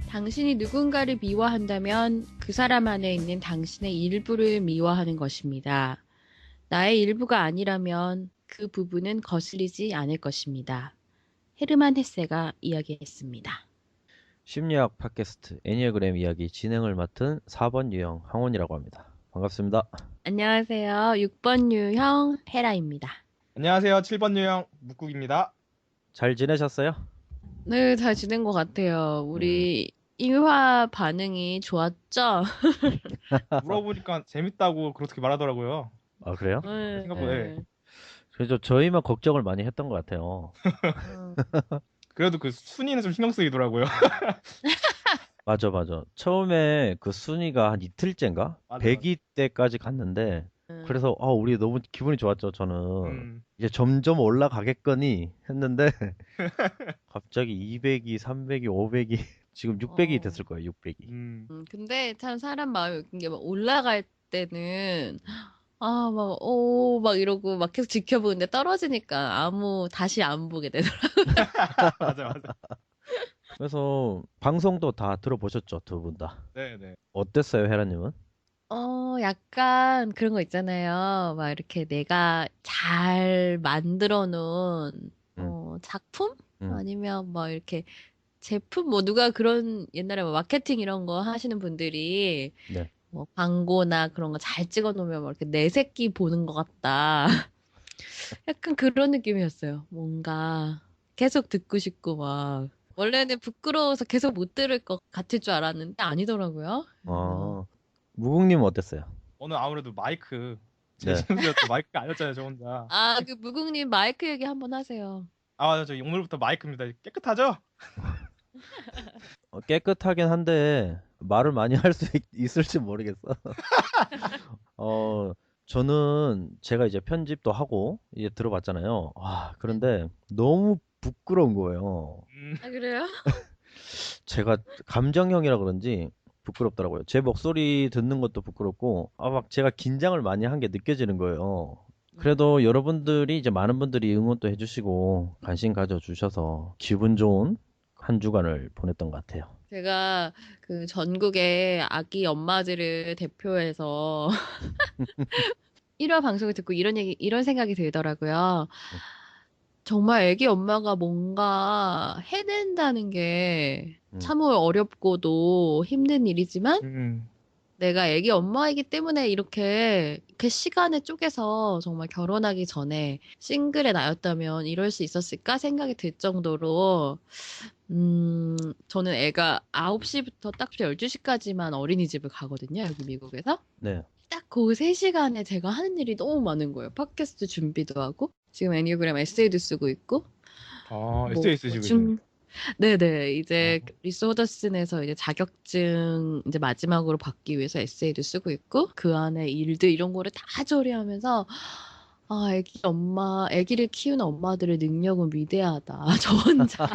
당신이 누군가를 미워한다면 그 사람 안에 있는 당신의 일부를 미워하는 것입니다. 나의 일부가 아니라면 그 부분은 거슬리지 않을 것입니다. 헤르만 헤세가 이야기했습니다. 심리학 팟캐스트 애니어그램 이야기 진행을 맡은 4번 유형 항원이라고 합니다. 반갑습니다. 안녕하세요. 6번 유형 헤라입니다. 안녕하세요. 7번 유형 묵국입니다. 잘 지내셨어요? 네, 잘 지낸 것 같아요. 우리 1화 반응이 좋았죠? 물어보니까 재밌다고 그렇게 말하더라고요. 아, 그래요? 네, 생각보다, 네. 그래서 저희만 걱정을 많이 했던 것 같아요. 그래도 그 순위는 좀 신경 쓰이더라고요. 맞아. 처음에 그 순위가 한 이틀째인가? 맞아. 100위 때까지 갔는데 그래서 우리 너무 기분이 좋았죠. 저는 이제 점점 올라가겠거니 했는데 갑자기 200위, 300위, 500위 지금 600위 됐을 거예요. 600위. 근데 참 사람 마음이 웃긴 게 막 올라갈 때는 막 이러고 막 계속 지켜보는데 떨어지니까 다시 안 보게 되더라고요. 맞아. 그래서 방송도 다 들어보셨죠? 두 분 다. 네네. 어땠어요, 헤라님은? 약간 그런 거 있잖아요. 막 이렇게 내가 잘 만들어 놓은, 작품? 음. 아니면 뭐 이렇게 제품? 뭐 누가 그런 옛날에 뭐 마케팅 이런 거 하시는 분들이 네. 뭐 광고나 그런 거 잘 찍어 놓으면 뭐 이렇게 내 새끼 보는 것 같다. 약간 그런 느낌이었어요. 뭔가 계속 듣고 싶고 막. 원래는 부끄러워서 계속 못 들을 것 같을 줄 알았는데 아니더라고요. 그래서 무국님은 어땠어요? 오늘 아무래도 마이크 제 네. 실수였죠. 마이크가 아니었잖아요, 저 혼자. 그 무국님 마이크 얘기 한번 하세요. 맞아. 저 오늘부터 마이크입니다. 깨끗하죠? 깨끗하긴 한데 말을 많이 할 수 있을지 모르겠어. 저는 제가 이제 편집도 하고 이제 들어봤잖아요. 그런데 너무 부끄러운 거예요. 그래요? 제가 감정형이라 그런지 부끄럽더라고요. 제 목소리 듣는 것도 부끄럽고, 막 제가 긴장을 많이 한 게 느껴지는 거예요. 그래도 여러분들이 이제 많은 분들이 응원도 해주시고 관심 가져주셔서 기분 좋은 한 주간을 보냈던 것 같아요. 제가 그 전국의 아기 엄마들을 대표해서 1화 방송을 듣고 이런 생각이 들더라고요. 정말 아기 엄마가 뭔가 해낸다는 게 참으로 어렵고도 힘든 일이지만 내가 아기 엄마이기 때문에 이렇게 시간을 쪼개서 정말 결혼하기 전에 싱글에 나였다면 이럴 수 있었을까 생각이 들 정도로 저는 애가 9시부터 딱 12시까지만 어린이집을 가거든요. 여기 미국에서. 네. 딱 그 3시간에 제가 하는 일이 너무 많은 거예요. 팟캐스트 준비도 하고 지금 애니어그램 에세이도 쓰고 있고 에세이 쓰시고 계시네. 네네. 이제 리스 호더슨에서 이제 자격증 이제 마지막으로 받기 위해서 에세이도 쓰고 있고 그 안에 일들 이런 거를 다 처리하면서 아기를 키우는 엄마들의 능력은 위대하다. 저 혼자.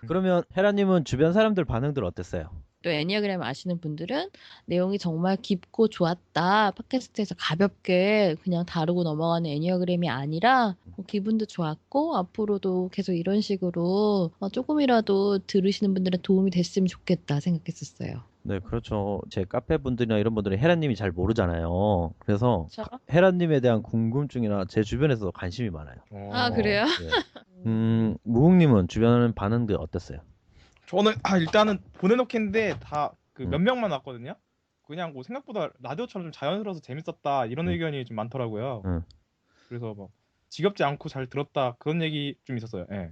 그러면 헤라님은 주변 사람들 반응들 어땠어요? 또 애니어그램 아시는 분들은 내용이 정말 깊고 좋았다. 팟캐스트에서 가볍게 그냥 다루고 넘어가는 애니어그램이 아니라 기분도 좋았고 앞으로도 계속 이런 식으로 조금이라도 들으시는 분들은 도움이 됐으면 좋겠다 생각했었어요. 네, 그렇죠. 제 카페 분들이나 이런 분들은 헤라님이 잘 모르잖아요. 그래서 그쵸? 헤라님에 대한 궁금증이나 제 주변에서 관심이 많아요. 그래요? 네. 무국님은 주변 반응들 어땠어요? 저는 일단은 보내놓겠는데 다 그 몇 명만 왔거든요. 그냥 뭐 생각보다 라디오처럼 좀 자연스러워서 재밌었다 이런 의견이 좀 많더라고요. 그래서 뭐 지겹지 않고 잘 들었다 그런 얘기 좀 있었어요. 예.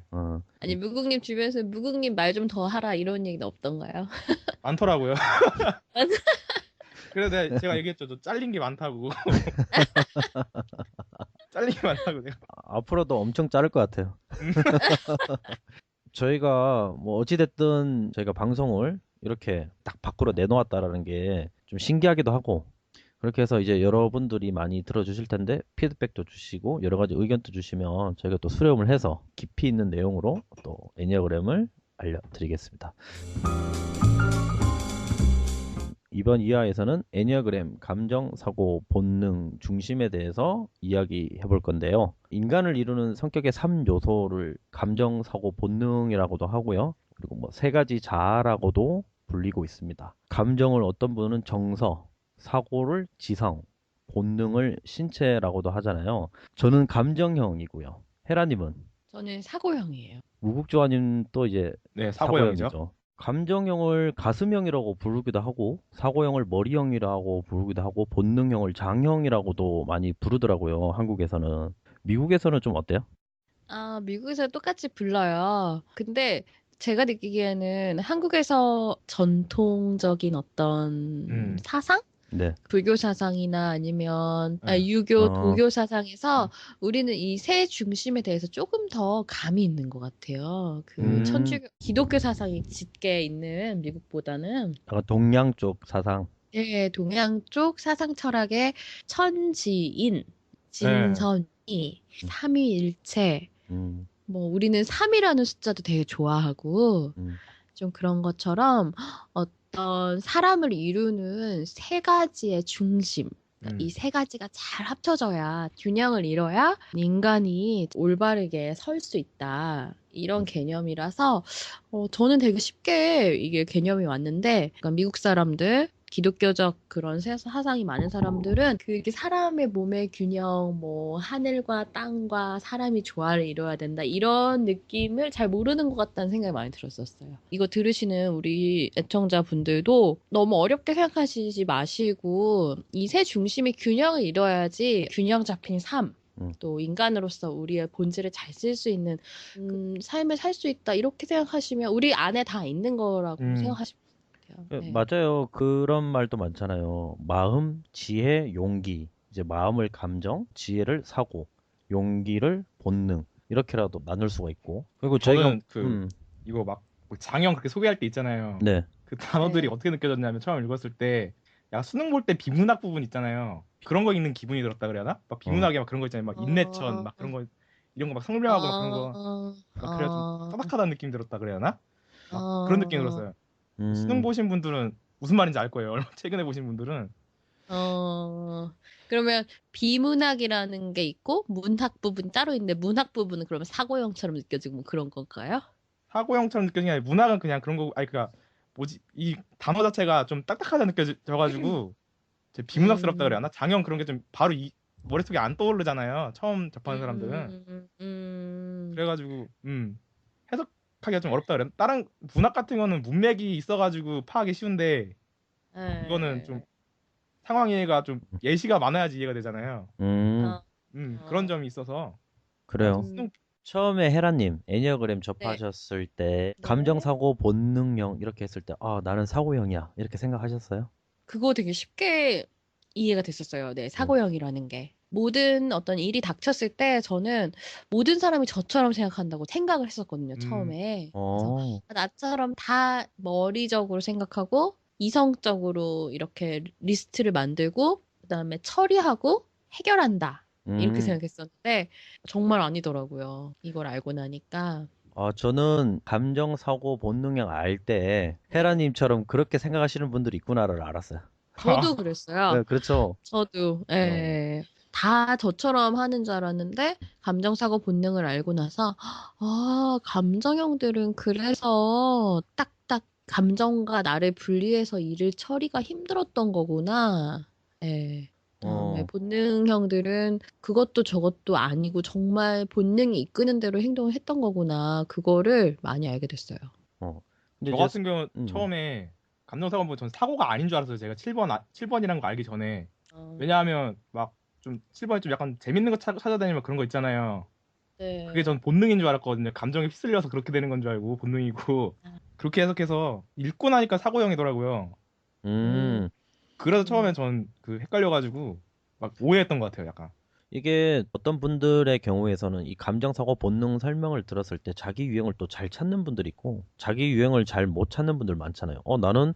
아니 무국님 주변에서 무국님 말 좀 더 하라 이런 얘기는 없던가요? 많더라고요. 그래서 제가 얘기했죠. 저 잘린 게 많다고. 잘린 게 많다고 내가. 앞으로도 엄청 자를 것 같아요. 저희가 뭐 어찌됐든 저희가 방송을 이렇게 딱 밖으로 내놓았다라는 게 좀 신기하기도 하고 그렇게 해서 이제 여러분들이 많이 들어주실 텐데 피드백도 주시고 여러 가지 의견도 주시면 저희가 또 수렴을 해서 깊이 있는 내용으로 또 애니어그램을 알려드리겠습니다. 이번 이하에서는 애니어그램 감정, 사고, 본능, 중심에 대해서 이야기해 볼 건데요. 인간을 이루는 성격의 3요소를 감정, 사고, 본능이라고도 하고요. 그리고 뭐 세 가지 자아라고도 불리고 있습니다. 감정을 어떤 분은 정서, 사고를 지성, 본능을 신체라고도 하잖아요. 저는 감정형이고요. 헤라님은? 저는 사고형이에요. 무국조아님 또 이제 네, 사고형이죠. 사고형이죠. 감정형을 가슴형이라고 부르기도 하고, 사고형을 머리형이라고 부르기도 하고, 본능형을 장형이라고도 많이 부르더라고요. 한국에서는. 미국에서는 좀 어때요? 아, 미국에서 똑같이 불러요. 근데 제가 느끼기에는 한국에서 전통적인 어떤 사상? 네. 불교 사상이나 아니면 네. 유교, 어, 도교 사상에서 우리는 이 새 중심에 대해서 조금 더 감이 있는 것 같아요. 그 천주교, 기독교 사상이 짙게 있는 미국보다는 약간 동양 쪽 사상. 예, 동양 쪽 사상 철학의 천지인, 네. 진선이, 음. 삼위일체, 음, 뭐 우리는 3이라는 숫자도 되게 좋아하고 좀 그런 것처럼 어떤 사람을 이루는 세 가지의 중심, 이 세 가지가 잘 합쳐져야 균형을 이뤄야 인간이 올바르게 설 수 있다. 이런 개념이라서 저는 되게 쉽게 이게 개념이 왔는데 그러니까 미국 사람들 기독교적 그런 사상이 많은 사람들은 그게 사람의 몸의 균형, 뭐 하늘과 땅과 사람이 조화를 이뤄야 된다 이런 느낌을 잘 모르는 것 같다는 생각이 많이 들었었어요. 이거 들으시는 우리 애청자분들도 너무 어렵게 생각하시지 마시고 이 세 중심의 균형을 이뤄야지 균형 잡힌 삶. 또 인간으로서 우리의 본질을 잘 쓸 수 있는 삶을 살 수 있다 이렇게 생각하시면 우리 안에 다 있는 거라고 생각하시면 돼요. 네. 맞아요. 그런 말도 많잖아요. 마음, 지혜, 용기. 이제 마음을 감정, 지혜를 사고, 용기를 본능. 이렇게라도 나눌 수가 있고. 그리고 저희가 저는 이거 막 장형 그렇게 소개할 때 있잖아요. 네. 그 단어들이 네. 어떻게 느껴졌냐면 처음 읽었을 때 야, 수능 볼 때 비문학 부분 있잖아요. 그런 거 읽는 기분이 들었다 그래야 하나? 막 비문학에 막 그런 거 있잖아요. 막 인내천 막 그런 거 이런 거 막 성명하고 막 그런 거 막 그래야 좀 딱딱하다는 느낌이 들었다 그래야 하나? 막 그런 느낌이 들었어요. 수능 보신 분들은 무슨 말인지 알 거예요. 얼마 최근에 보신 분들은. 그러면 비문학이라는 게 있고 문학 부분 따로 있는데 문학 부분은 그러면 사고형처럼 느껴지고 뭐 그런 건가요? 사고형처럼 느껴지는 게 아니라 문학은 그냥 그런 거 아니 그니까 뭐지 이 단어 자체가 좀 딱딱하다 느껴져가지고 제 비문학스럽다 그래야 하나? 장형 그런 게 좀 바로 이 머릿속에 안 떠오르잖아요. 처음 접하는 사람들은. 그래가지고 해석하기가 좀 어렵다 그래. 다른 문학 같은 거는 문맥이 있어가지고 파악이 쉬운데 이거는 좀 상황 이해가 좀 예시가 많아야지 이해가 되잖아요. 그런 점이 있어서 그래요. 수능 처음에 헤라님, 애니어그램 네. 접하셨을 때, 네. 감정사고, 본능형, 이렇게 했을 때, 아, 나는 사고형이야. 이렇게 생각하셨어요? 그거 되게 쉽게 이해가 됐었어요. 네, 사고형이라는 게. 모든 어떤 일이 닥쳤을 때 저는 모든 사람이 저처럼 생각한다고 생각을 했었거든요, 처음에. 그래서 나처럼 다 머리적으로 생각하고 이성적으로 이렇게 리스트를 만들고 그다음에 처리하고 해결한다. 이렇게 생각했었는데 정말 아니더라고요. 이걸 알고 나니까. 저는 감정사고, 본능형 알 때, 헤라님처럼 그렇게 생각하시는 분들이 있구나를 알았어요. 저도 그랬어요. 네, 그렇죠. 저도, 예. 다 저처럼 하는 줄 알았는데, 감정사고 본능을 알고 나서, 감정형들은 그래서 딱딱 감정과 나를 분리해서 일을 처리가 힘들었던 거구나. 예. 그다음에 본능형들은 그것도 저것도 아니고 정말 본능이 이끄는 대로 행동을 했던 거구나. 그거를 많이 알게 됐어요. 근데 저 같은 경우 처음에 감정사고 보면 전 사고가 아닌 줄 알았어요. 제가 7번이라는 거 알기 전에. 왜냐하면 막 좀 7번이 좀 약간 재밌는 거 찾아다니면 그런 거 있잖아요. 네. 그게 전 본능인 줄 알았거든요. 감정에 휩쓸려서 그렇게 되는 건 줄 알고 본능이고 그렇게 해석해서 읽고 나니까 사고형이더라고요. 그래서 처음에 전 그 헷갈려가지고 막 오해했던 것 같아요. 약간. 이게 어떤 분들의 경우에서는 이 감정사고 본능 설명을 들었을 때 자기 유형을 또 잘 찾는 분들이 있고 자기 유형을 잘 못 찾는 분들 많잖아요. 나는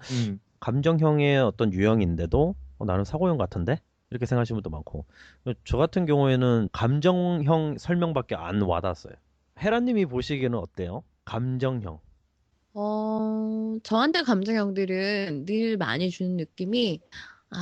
감정형의 어떤 유형인데도 나는 사고형 같은데? 이렇게 생각하시는 분도 많고 저 같은 경우에는 감정형 설명밖에 안 와닿았어요. 헤라님이 보시기에는 어때요? 감정형. 저한테 감정형들은 늘 많이 주는 느낌이,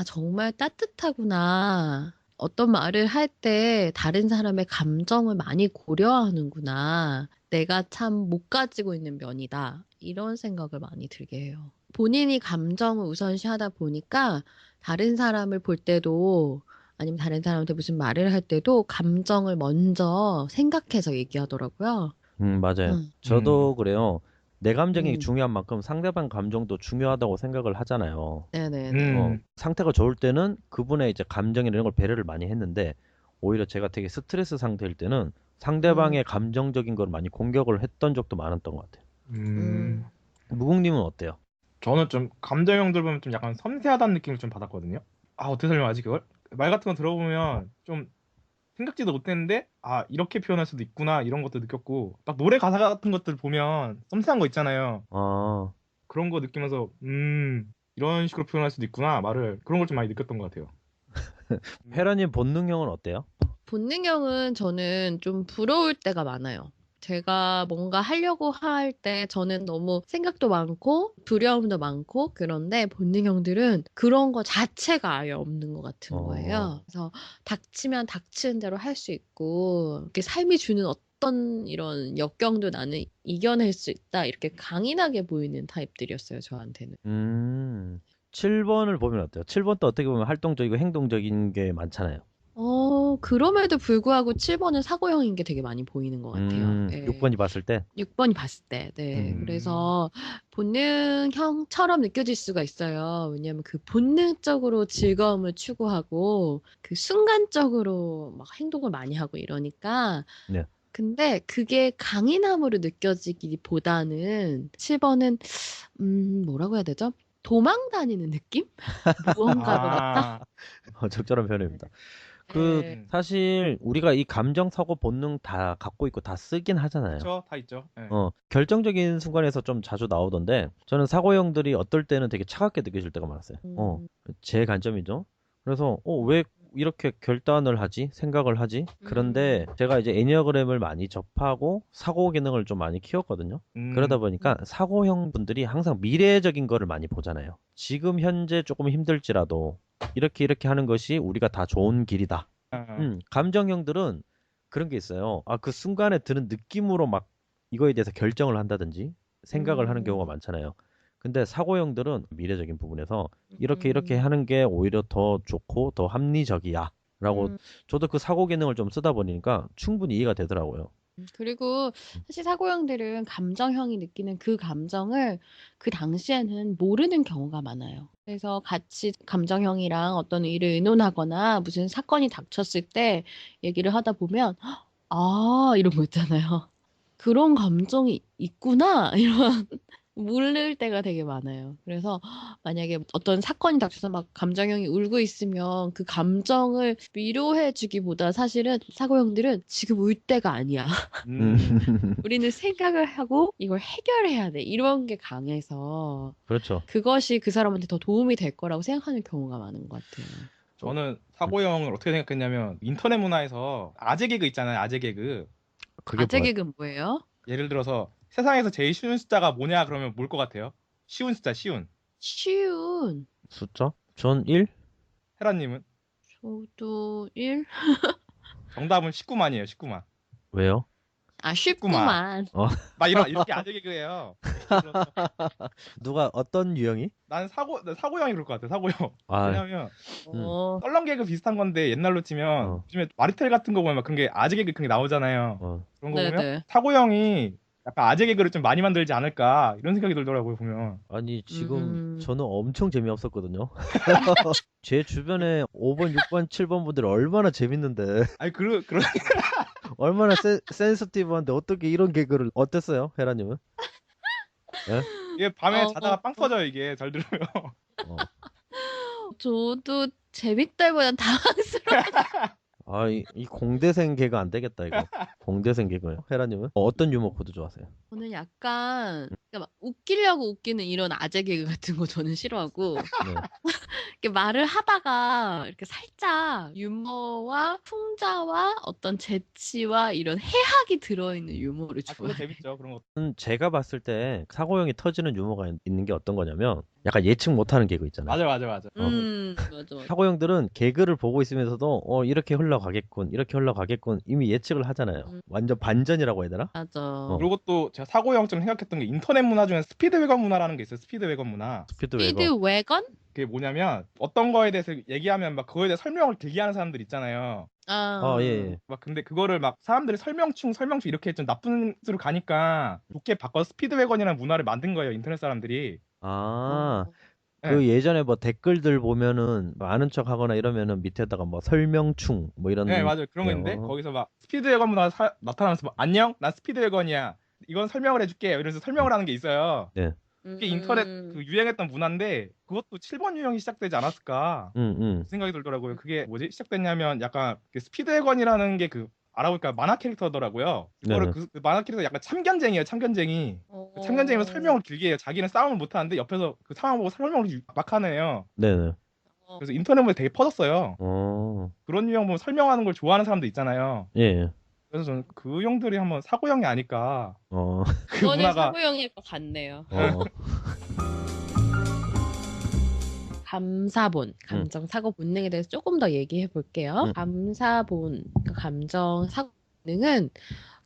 정말 따뜻하구나. 어떤 말을 할 때 다른 사람의 감정을 많이 고려하는구나. 내가 참 못 가지고 있는 면이다. 이런 생각을 많이 들게 해요. 본인이 감정을 우선시하다 보니까 다른 사람을 볼 때도 아니면 다른 사람한테 무슨 말을 할 때도 감정을 먼저 생각해서 얘기하더라고요. 맞아요. 음, 저도 그래요. 내 감정이 음, 중요한 만큼 상대방 감정도 중요하다고 생각을 하잖아요. 네네네. 상태가 좋을 때는 그분의 이제 감정이나 이런 걸 배려를 많이 했는데, 오히려 제가 되게 스트레스 상태일 때는 음, 상대방의 감정적인 걸 많이 공격을 했던 적도 많았던 것 같아요. 음, 무국님은 어때요? 저는 좀 감정형들 보면 좀 약간 섬세하다는 느낌을 좀 받았거든요. 아, 어떻게 설명하지 그걸? 말 같은 거 들어보면 좀 생각지도 못했는데 아, 이렇게 표현할 수도 있구나 이런 것도 느꼈고 딱 노래 가사 같은 것들 보면 섬세한 거 있잖아요. 아, 그런 거 느끼면서 이런 식으로 표현할 수도 있구나 말을 그런 걸 좀 많이 느꼈던 것 같아요. 음. 헤라님 본능형은 어때요? 본능형은 저는 좀 부러울 때가 많아요. 제가 뭔가 하려고 할 때 저는 너무 생각도 많고 두려움도 많고 그런데 본능형들은 그런 거 자체가 아예 없는 것 같은 어, 거예요. 그래서 닥치면 닥치는 대로 할 수 있고 이렇게 삶이 주는 어떤 이런 역경도 나는 이겨낼 수 있다. 이렇게 강인하게 보이는 타입들이었어요, 저한테는. 음, 7번을 보면 어때요? 7번도 어떻게 보면 활동적이고 행동적인 게 많잖아요. 그럼에도 불구하고 7번은 사고형인 게 되게 많이 보이는 것 같아요. 예. 6번이 봤을 때? 6번이 봤을 때, 네. 음, 음. 그래서 본능형처럼 느껴질 수가 있어요. 왜냐면 그 본능적으로 즐거움을 추구하고 그 순간적으로 막 행동을 많이 하고 이러니까 네. 근데 그게 강인함으로 느껴지기보다는 7번은 뭐라고 해야 되죠? 도망 다니는 느낌? 무언가로 왔다? 아, 적절한 표현입니다. 예. 사실 우리가 이 감정, 사고, 본능 다 갖고 있고 다 쓰긴 하잖아요. 그쵸, 다 있죠. 예. 결정적인 순간에서 좀 자주 나오던데, 저는 사고형들이 어떨 때는 되게 차갑게 느껴질 때가 많았어요. 음, 제 관점이죠. 그래서, 음, 왜 이렇게 결단을 하지? 생각을 하지? 그런데 음, 제가 이제 애니어그램을 많이 접하고 사고 기능을 좀 많이 키웠거든요. 그러다 보니까 음, 사고형 분들이 항상 미래적인 거를 많이 보잖아요. 지금 현재 조금 힘들지라도 이렇게 이렇게 하는 것이 우리가 다 좋은 길이다. 아, 감정형들은 그런 게 있어요. 그 순간에 드는 느낌으로 막 이거에 대해서 결정을 한다든지 생각을 하는 음, 경우가 많잖아요. 근데 사고형들은 미래적인 부분에서 이렇게 이렇게 음, 하는 게 오히려 더 좋고 더 합리적이야. 라고 음. 저도 그 사고 기능을 좀 쓰다 보니까 충분히 이해가 되더라고요. 그리고 사실 사고형들은 감정형이 느끼는 그 감정을 그 당시에는 모르는 경우가 많아요. 그래서 같이 감정형이랑 어떤 일을 의논하거나 무슨 사건이 닥쳤을 때 얘기를 하다 보면 아, 이런 거 있잖아요. 그런 감정이 있구나. 이런 모를 때가 되게 많아요. 그래서 만약에 어떤 사건이 닥쳐서 막 감정형이 울고 있으면 그 감정을 위로해 주기보다 사실은 사고형들은 지금 울 때가 아니야. 음, 음. 우리는 생각을 하고 이걸 해결해야 돼. 이런 게 강해서 그렇죠. 그것이 그 사람한테 더 도움이 될 거라고 생각하는 경우가 많은 것 같아요. 어, 저는 음, 사고형을 어떻게 생각했냐면 인터넷 문화에서 아재 개그 있잖아요. 아재 개그. 그게 아재 뭐야? 개그는 뭐예요? 예를 들어서 세상에서 제일 쉬운 숫자가 뭐냐 그러면 뭘 것 같아요? 쉬운 숫자 쉬운. 쉬운. 숫자? 전 1? 헤라님은 저도 1? 정답은 19만이에요. 19만. 왜요? 아, 19만. 쉽구만. 어, 막 이런 이렇게 아재 개그예요. 예를 들어서 누가 어떤 유형이? 난 사고형이 그럴 것 같아. 사고형. 아, 왜냐면 음, 어, 썰렁 개그 비슷한 건데 옛날로 치면 어, 요즘에 마리텔 같은 거 보면 막 그런 게 아재 개그 그런 게 나오잖아요. 어. 그런 거 보면 네네. 사고형이 약간 아재 개그를 좀 많이 만들지 않을까 이런 생각이 들더라고요 보면. 아니, 지금 음, 저는 엄청 재미없었거든요. 제 주변에 5번, 6번, 7번 분들이 얼마나 재밌는데, 아니 그런 얼마나 센스티브한데 어떻게 이런 개그를 어땠어요, 헤라님은? 예? 이게 밤에 어, 자다가 빵 터져요 이게 잘 들으면. 어. 저도 재밌다기보단 당황스러워. 이 공대생 개그 안 되겠다, 이거. 공대생 개그요. 헤라님은? 어떤 유머 코드 좋아하세요? 저는 약간 그러니까 막 웃기려고 웃기는 이런 아재 개그 같은 거 저는 싫어하고 네. 이렇게 말을 하다가 이렇게 살짝 유머와 풍자와 어떤 재치와 이런 해학이 들어있는 유머를 아 그거 좋아해요. 재밌죠 그런 거. 제가 봤을 때 사고형이 터지는 유머가 있는 게 어떤 거냐면, 약간 예측 못하는 개그 있잖아요. 맞아. 맞아. 사고 형들은 개그를 보고 있으면서도 이렇게 흘러가겠군, 이렇게 흘러가겠군 이미 예측을 하잖아요. 완전 반전이라고 해야 되나? 맞아. 그리고 또 제가 사고형좀 생각했던 게 인터넷 문화 중에 스피드웨건 문화라는 게 있어요. 스피드웨건 문화. 스피드 스피드 웨건. 웨건? 그게 뭐냐면 어떤 거에 대해서 얘기하면 막 그거에 대해 설명을 길게 하는 사람들 있잖아요. 예, 예. 막 근데 그거를 막 사람들이 설명충 이렇게 좀 나쁜 수로 가니까 좋게 바꿔서 스피드웨건이라는 문화를 만든 거예요. 인터넷 사람들이. 아, 예. 그 예전에 뭐 댓글들 보면은 뭐 아는 척 하거나 이러면은 밑에다가 뭐 설명충 뭐 네, 이런 맞아요. 그런 거 있는데 어, 거기서 막 스피드웨건 문화 나타나면서 막 안녕, 난 스피드웨건이야. 이건 설명을 해줄게. 이러면서 설명을 하는 게 있어요. 네. 그게 인터넷 그 유행했던 문화인데 그것도 7번 유형이 시작되지 않았을까 그 생각이 들더라고요. 그게 뭐지? 시작됐냐면 약간 그 스피드웨건이라는 게 그 알아보니까 만화 캐릭터더라고요. 그거를 네네. 그 만화 캐릭터 약간 참견쟁이에요. 참견쟁이. 그 참견쟁이로 설명을 길게 해요. 자기는 싸움을 못 하는데 옆에서 그 상황 보고 설명을 막 하네요. 네네. 그래서 인터넷에 되게 퍼졌어요. 어, 그런 유형 보면 설명하는 걸 좋아하는 사람도 있잖아요. 예, 예. 그래서 저는 그 형들이 한번 사고형이 아닐까. 어, 그 그거는 문화가 사고형일 것 같네요. 어, 감사본, 음, 감정 사고 본능에 대해서 조금 더 얘기해 볼게요. 음, 감사본, 그 감정 사고 본능은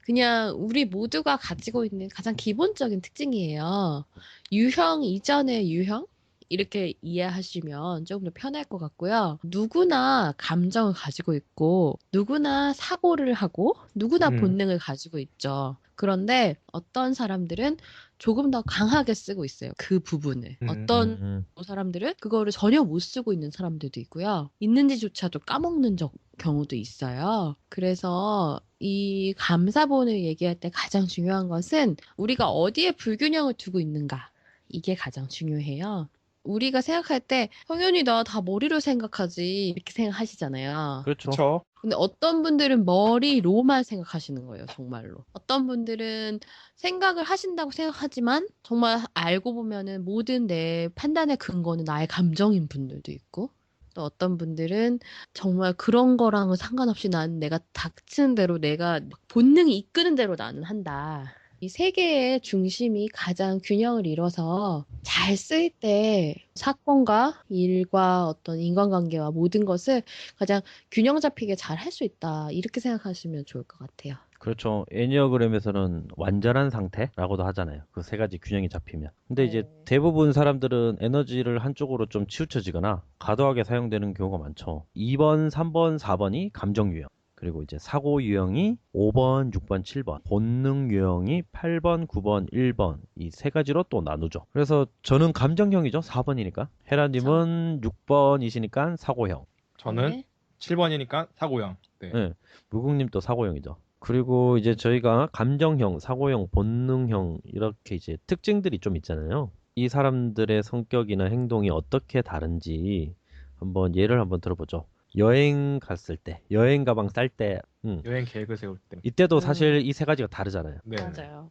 그냥 우리 모두가 가지고 있는 가장 기본적인 특징이에요. 유형 이전의 유형? 이렇게 이해하시면 조금 더 편할 것 같고요. 누구나 감정을 가지고 있고, 누구나 사고를 하고, 누구나 음, 본능을 가지고 있죠. 그런데 어떤 사람들은 조금 더 강하게 쓰고 있어요. 그 부분을. 어떤 음. 사람들은 그거를 전혀 못 쓰고 있는 사람들도 있고요. 있는지조차도 까먹는 경우도 있어요. 그래서 이 감사본을 얘기할 때 가장 중요한 것은 우리가 어디에 불균형을 두고 있는가. 이게 가장 중요해요. 우리가 생각할 때 성현이 나 다 머리로 생각하지 이렇게 생각하시잖아요. 그렇죠. 그쵸. 근데 어떤 분들은 머리로만 생각하시는 거예요, 정말로. 어떤 분들은 생각을 하신다고 생각하지만 정말 알고 보면은 모든 내 판단의 근거는 나의 감정인 분들도 있고 또 어떤 분들은 정말 그런 거랑은 상관없이 나는 내가 닥치는 대로 내가 본능이 이끄는 대로 나는 한다. 이 세 개의 중심이 가장 균형을 이뤄서 잘 쓸 때 사건과 일과 어떤 인간관계와 모든 것을 가장 균형 잡히게 잘 할 수 있다. 이렇게 생각하시면 좋을 것 같아요. 그렇죠. 애니어그램에서는 완전한 상태라고도 하잖아요. 그 세 가지 균형이 잡히면. 근데 이제 네. 대부분 사람들은 에너지를 한쪽으로 좀 치우쳐지거나 과도하게 사용되는 경우가 많죠. 2번, 3번, 4번이 감정 유형. 그리고 이제 사고 유형이 5번, 6번, 7번. 본능 유형이 8번, 9번, 1번. 이 세 가지로 또 나누죠. 그래서 저는 감정형이죠. 4번이니까. 헤라님은 6번이시니까 사고형. 저는 네. 7번이니까 사고형. 네. 네. 무국님도 사고형이죠. 그리고 이제 저희가 감정형, 사고형, 본능형 이렇게 이제 특징들이 좀 있잖아요. 이 사람들의 성격이나 행동이 어떻게 다른지 한번 예를 한번 들어보죠. 여행 갔을 때, 여행 가방 쌀 때, 여행 계획을 세울 때. 이때도 사실 이 세 가지가 다르잖아요. 네. 맞아요.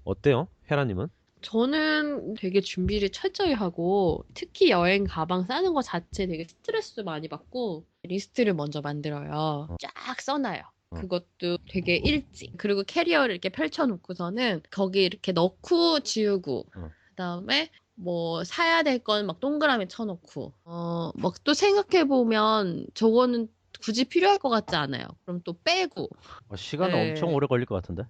어때요? 헤라님은? 저는 되게 준비를 철저히 하고 특히 여행 가방 싸는 거 자체 되게 스트레스 많이 받고 리스트를 먼저 만들어요. 어. 쫙 써놔요. 어. 그것도 되게 일찍. 그리고 캐리어를 이렇게 펼쳐놓고서는 거기 이렇게 넣고 지우고 그다음에 뭐 사야 될 건 막 동그라미 쳐놓고 막 또 생각해보면 저거는 굳이 필요할 것 같지 않아요. 그럼 또 빼고. 시간 네. 엄청 오래 걸릴 것 같은데?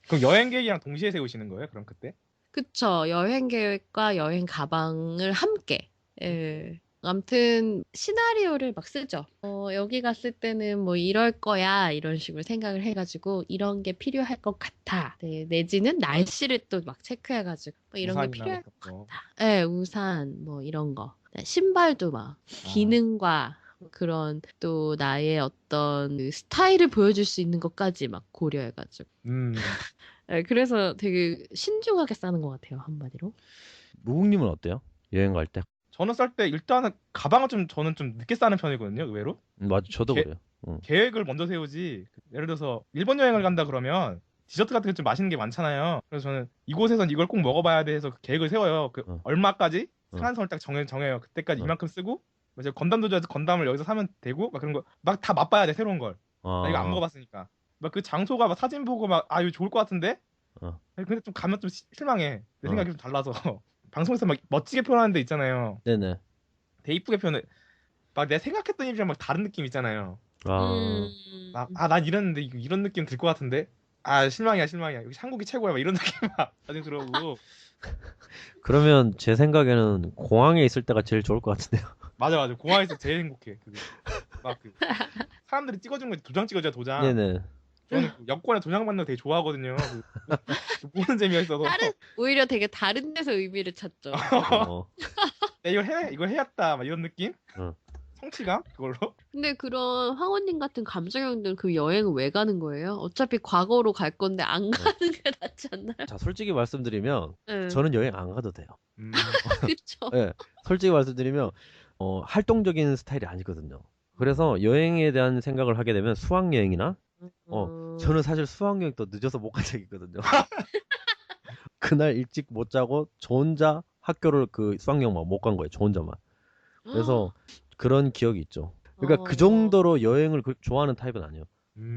그럼 여행 계획이랑 동시에 세우시는 거예요? 그럼 그때? 그쵸. 여행 계획과 여행 가방을 함께. 예. 아무튼 시나리오를 막 쓰죠. 여기 갔을 때는 뭐 이럴 거야 이런 식으로 생각을 해가지고 이런 게 필요할 것 같아. 네, 내지는 날씨를 또 막 체크해가지고 뭐 이런 게 우산이나 필요할 것 같은 거. 같아. 예, 우산 뭐 이런 거. 신발도 막 기능과 그런 또 나의 어떤 그 스타일을 보여줄 수 있는 것까지 막 고려해가지고. 네, 그래서 되게 신중하게 싸는 것 같아요, 한마디로. 무국님은 어때요? 여행 갈 때? 저는 쌀 때 일단은 가방을 저는 좀 늦게 싸는 편이거든요, 의외로. 맞아, 저도 그래요. 계획을 먼저 세우지. 예를 들어서 일본 여행을 간다 그러면 디저트 같은 게 좀 맛있는 게 많잖아요. 그래서 저는 이곳에선 이걸 꼭 먹어봐야 돼 해서 그 계획을 세워요. 그 얼마까지 상한선을 딱 정해요. 그때까지 이만큼 쓰고 이제 건담도 좋아해서 건담을 여기서 사면 되고 막 그런 거 막 다 맛봐야 돼, 새로운 걸. 나 이거 안 먹어봤으니까. 막 그 장소가 막 사진 보고 막 이거 좋을 것 같은데. 근데 좀 가면 좀 실망해. 내 생각이 좀 달라서. 방송에서 막 멋지게 표현하는 데 있잖아요. 네네. 되게 이쁘게 표현해. 막 내가 생각했던 이미지랑 막 다른 느낌 있잖아요. 아, 막 난 이랬는데 이런 느낌 들 것 같은데. 아 실망이야 실망이야. 여기 한국이 최고야. 막 이런 느낌 막 나중에 들어오고. 그러면 제 생각에는 공항에 있을 때가 제일 좋을 것 같은데요. 맞아 맞아. 공항에서 제일 행복해. 그게. 막 그 사람들이 찍어주는 거 도장 찍어줘야 도장. 네네. 저는 그 여권에 도장 받는 거 되게 좋아하거든요. 그 보는 재미가 있어서. 오히려 되게 다른 데서 의미를 찾죠. 어, 야, 이거 해야겠다. 막 이런 느낌? 어. 성취감? 그걸로? 근데 그런 황혼님 같은 감정형들 그 여행을 왜 가는 거예요? 어차피 과거로 갈 건데 안 가는 게 낫지 않나요? 자, 솔직히 말씀드리면 네. 저는 여행 안 가도 돼요. 그쵸. 예, 솔직히 말씀드리면 활동적인 스타일이 아니거든요. 그래서 여행에 대한 생각을 하게 되면 수학여행이나 저는 사실 수학여행 또 늦어서 못 간 적이 있거든요. 그날 일찍 못 자고 저 혼자 학교를 그 수학여행만 못 간 거예요. 저 혼자만. 그래서 그런 기억이 있죠. 그러니까 그 정도로 여행을 좋아하는 타입은 아니에요.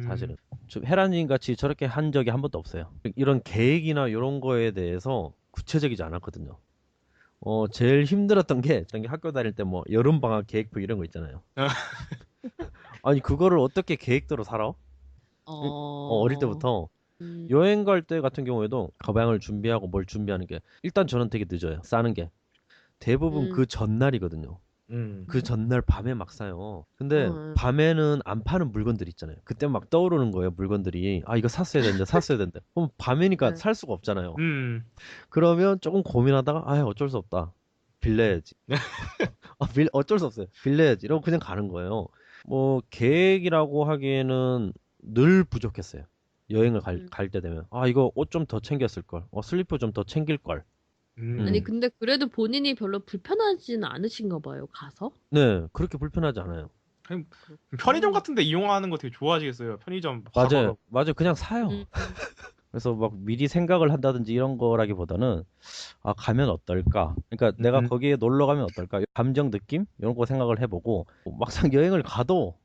사실은. 헤라님 같이 저렇게 한 적이 한 번도 없어요. 이런 계획이나 이런 거에 대해서 구체적이지 않았거든요. 제일 힘들었던 게 학교 다닐 때 뭐 여름방학 계획표 이런 거 있잖아요. 아니 그거를 어떻게 계획대로 살아? 어릴 때부터 여행 갈 때 같은 경우에도 가방을 준비하고 뭘 준비하는 게 일단 저는 되게 늦어요. 싸는 게 대부분 그 전날이거든요. 그 전날 밤에 막 사요. 근데 밤에는 안 파는 물건들 있잖아요. 그때 막 떠오르는 거예요. 물건들이. 아 이거 샀어야 된다. 샀어야 된다. 그럼 밤이니까 살 수가 없잖아요. 그러면 조금 고민하다가 아 어쩔 수 없다. 빌려야지. 어쩔 수 없어요. 빌려야지. 이러고 그냥 가는 거예요. 뭐 계획이라고 하기에는 늘 부족했어요. 여행을 갈 때 되면 아 이거 옷 좀 더 챙겼을 걸. 슬리퍼 좀 더 챙길 걸. 아니 근데 그래도 본인이 별로 불편하지는 않으신가 봐요. 가서? 네, 그렇게 불편하지 않아요. 편의점 같은 데 이용하는 거 되게 좋아하시겠어요. 편의점 맞아요. 맞아요. 그냥 사요. 그래서 막 미리 생각을 한다든지 이런 거라기보다는 아 가면 어떨까? 그러니까 내가 거기에 놀러 가면 어떨까? 감정 느낌 이런 거 생각을 해보고 막상 여행을 가도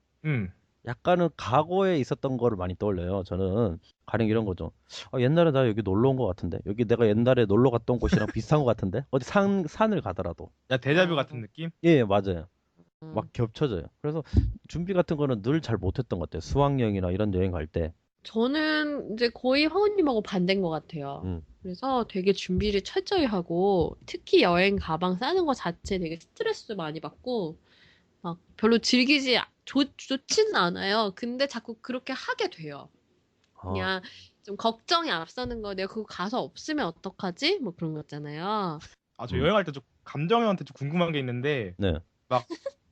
약간은 과거에 있었던 거를 많이 떠올려요. 저는 가령 이런 거죠. 옛날에 나 여기 놀러 온 거 같은데 여기 내가 옛날에 놀러 갔던 곳이랑 비슷한 거 같은데 어디 산을 가더라도 야 데자뷰 같은 느낌? 예 맞아요. 막 겹쳐져요. 그래서 준비 같은 거는 늘 잘 못했던 것 같아요. 수학여행이나 이런 여행 갈 때. 저는 이제 거의 황혼님하고 반대인 것 같아요. 그래서 되게 준비를 철저히 하고 특히 여행 가방 싸는 거 자체 되게 스트레스 많이 받고 막 별로 좋지는 않아요. 근데 자꾸 그렇게 하게 돼요. 그냥 좀 걱정이 앞서는 거 내가 그거 가서 없으면 어떡하지? 뭐 그런 거 있잖아요. 저 여행할 때 좀 감정형한테 좀 궁금한 게 있는데 네. 막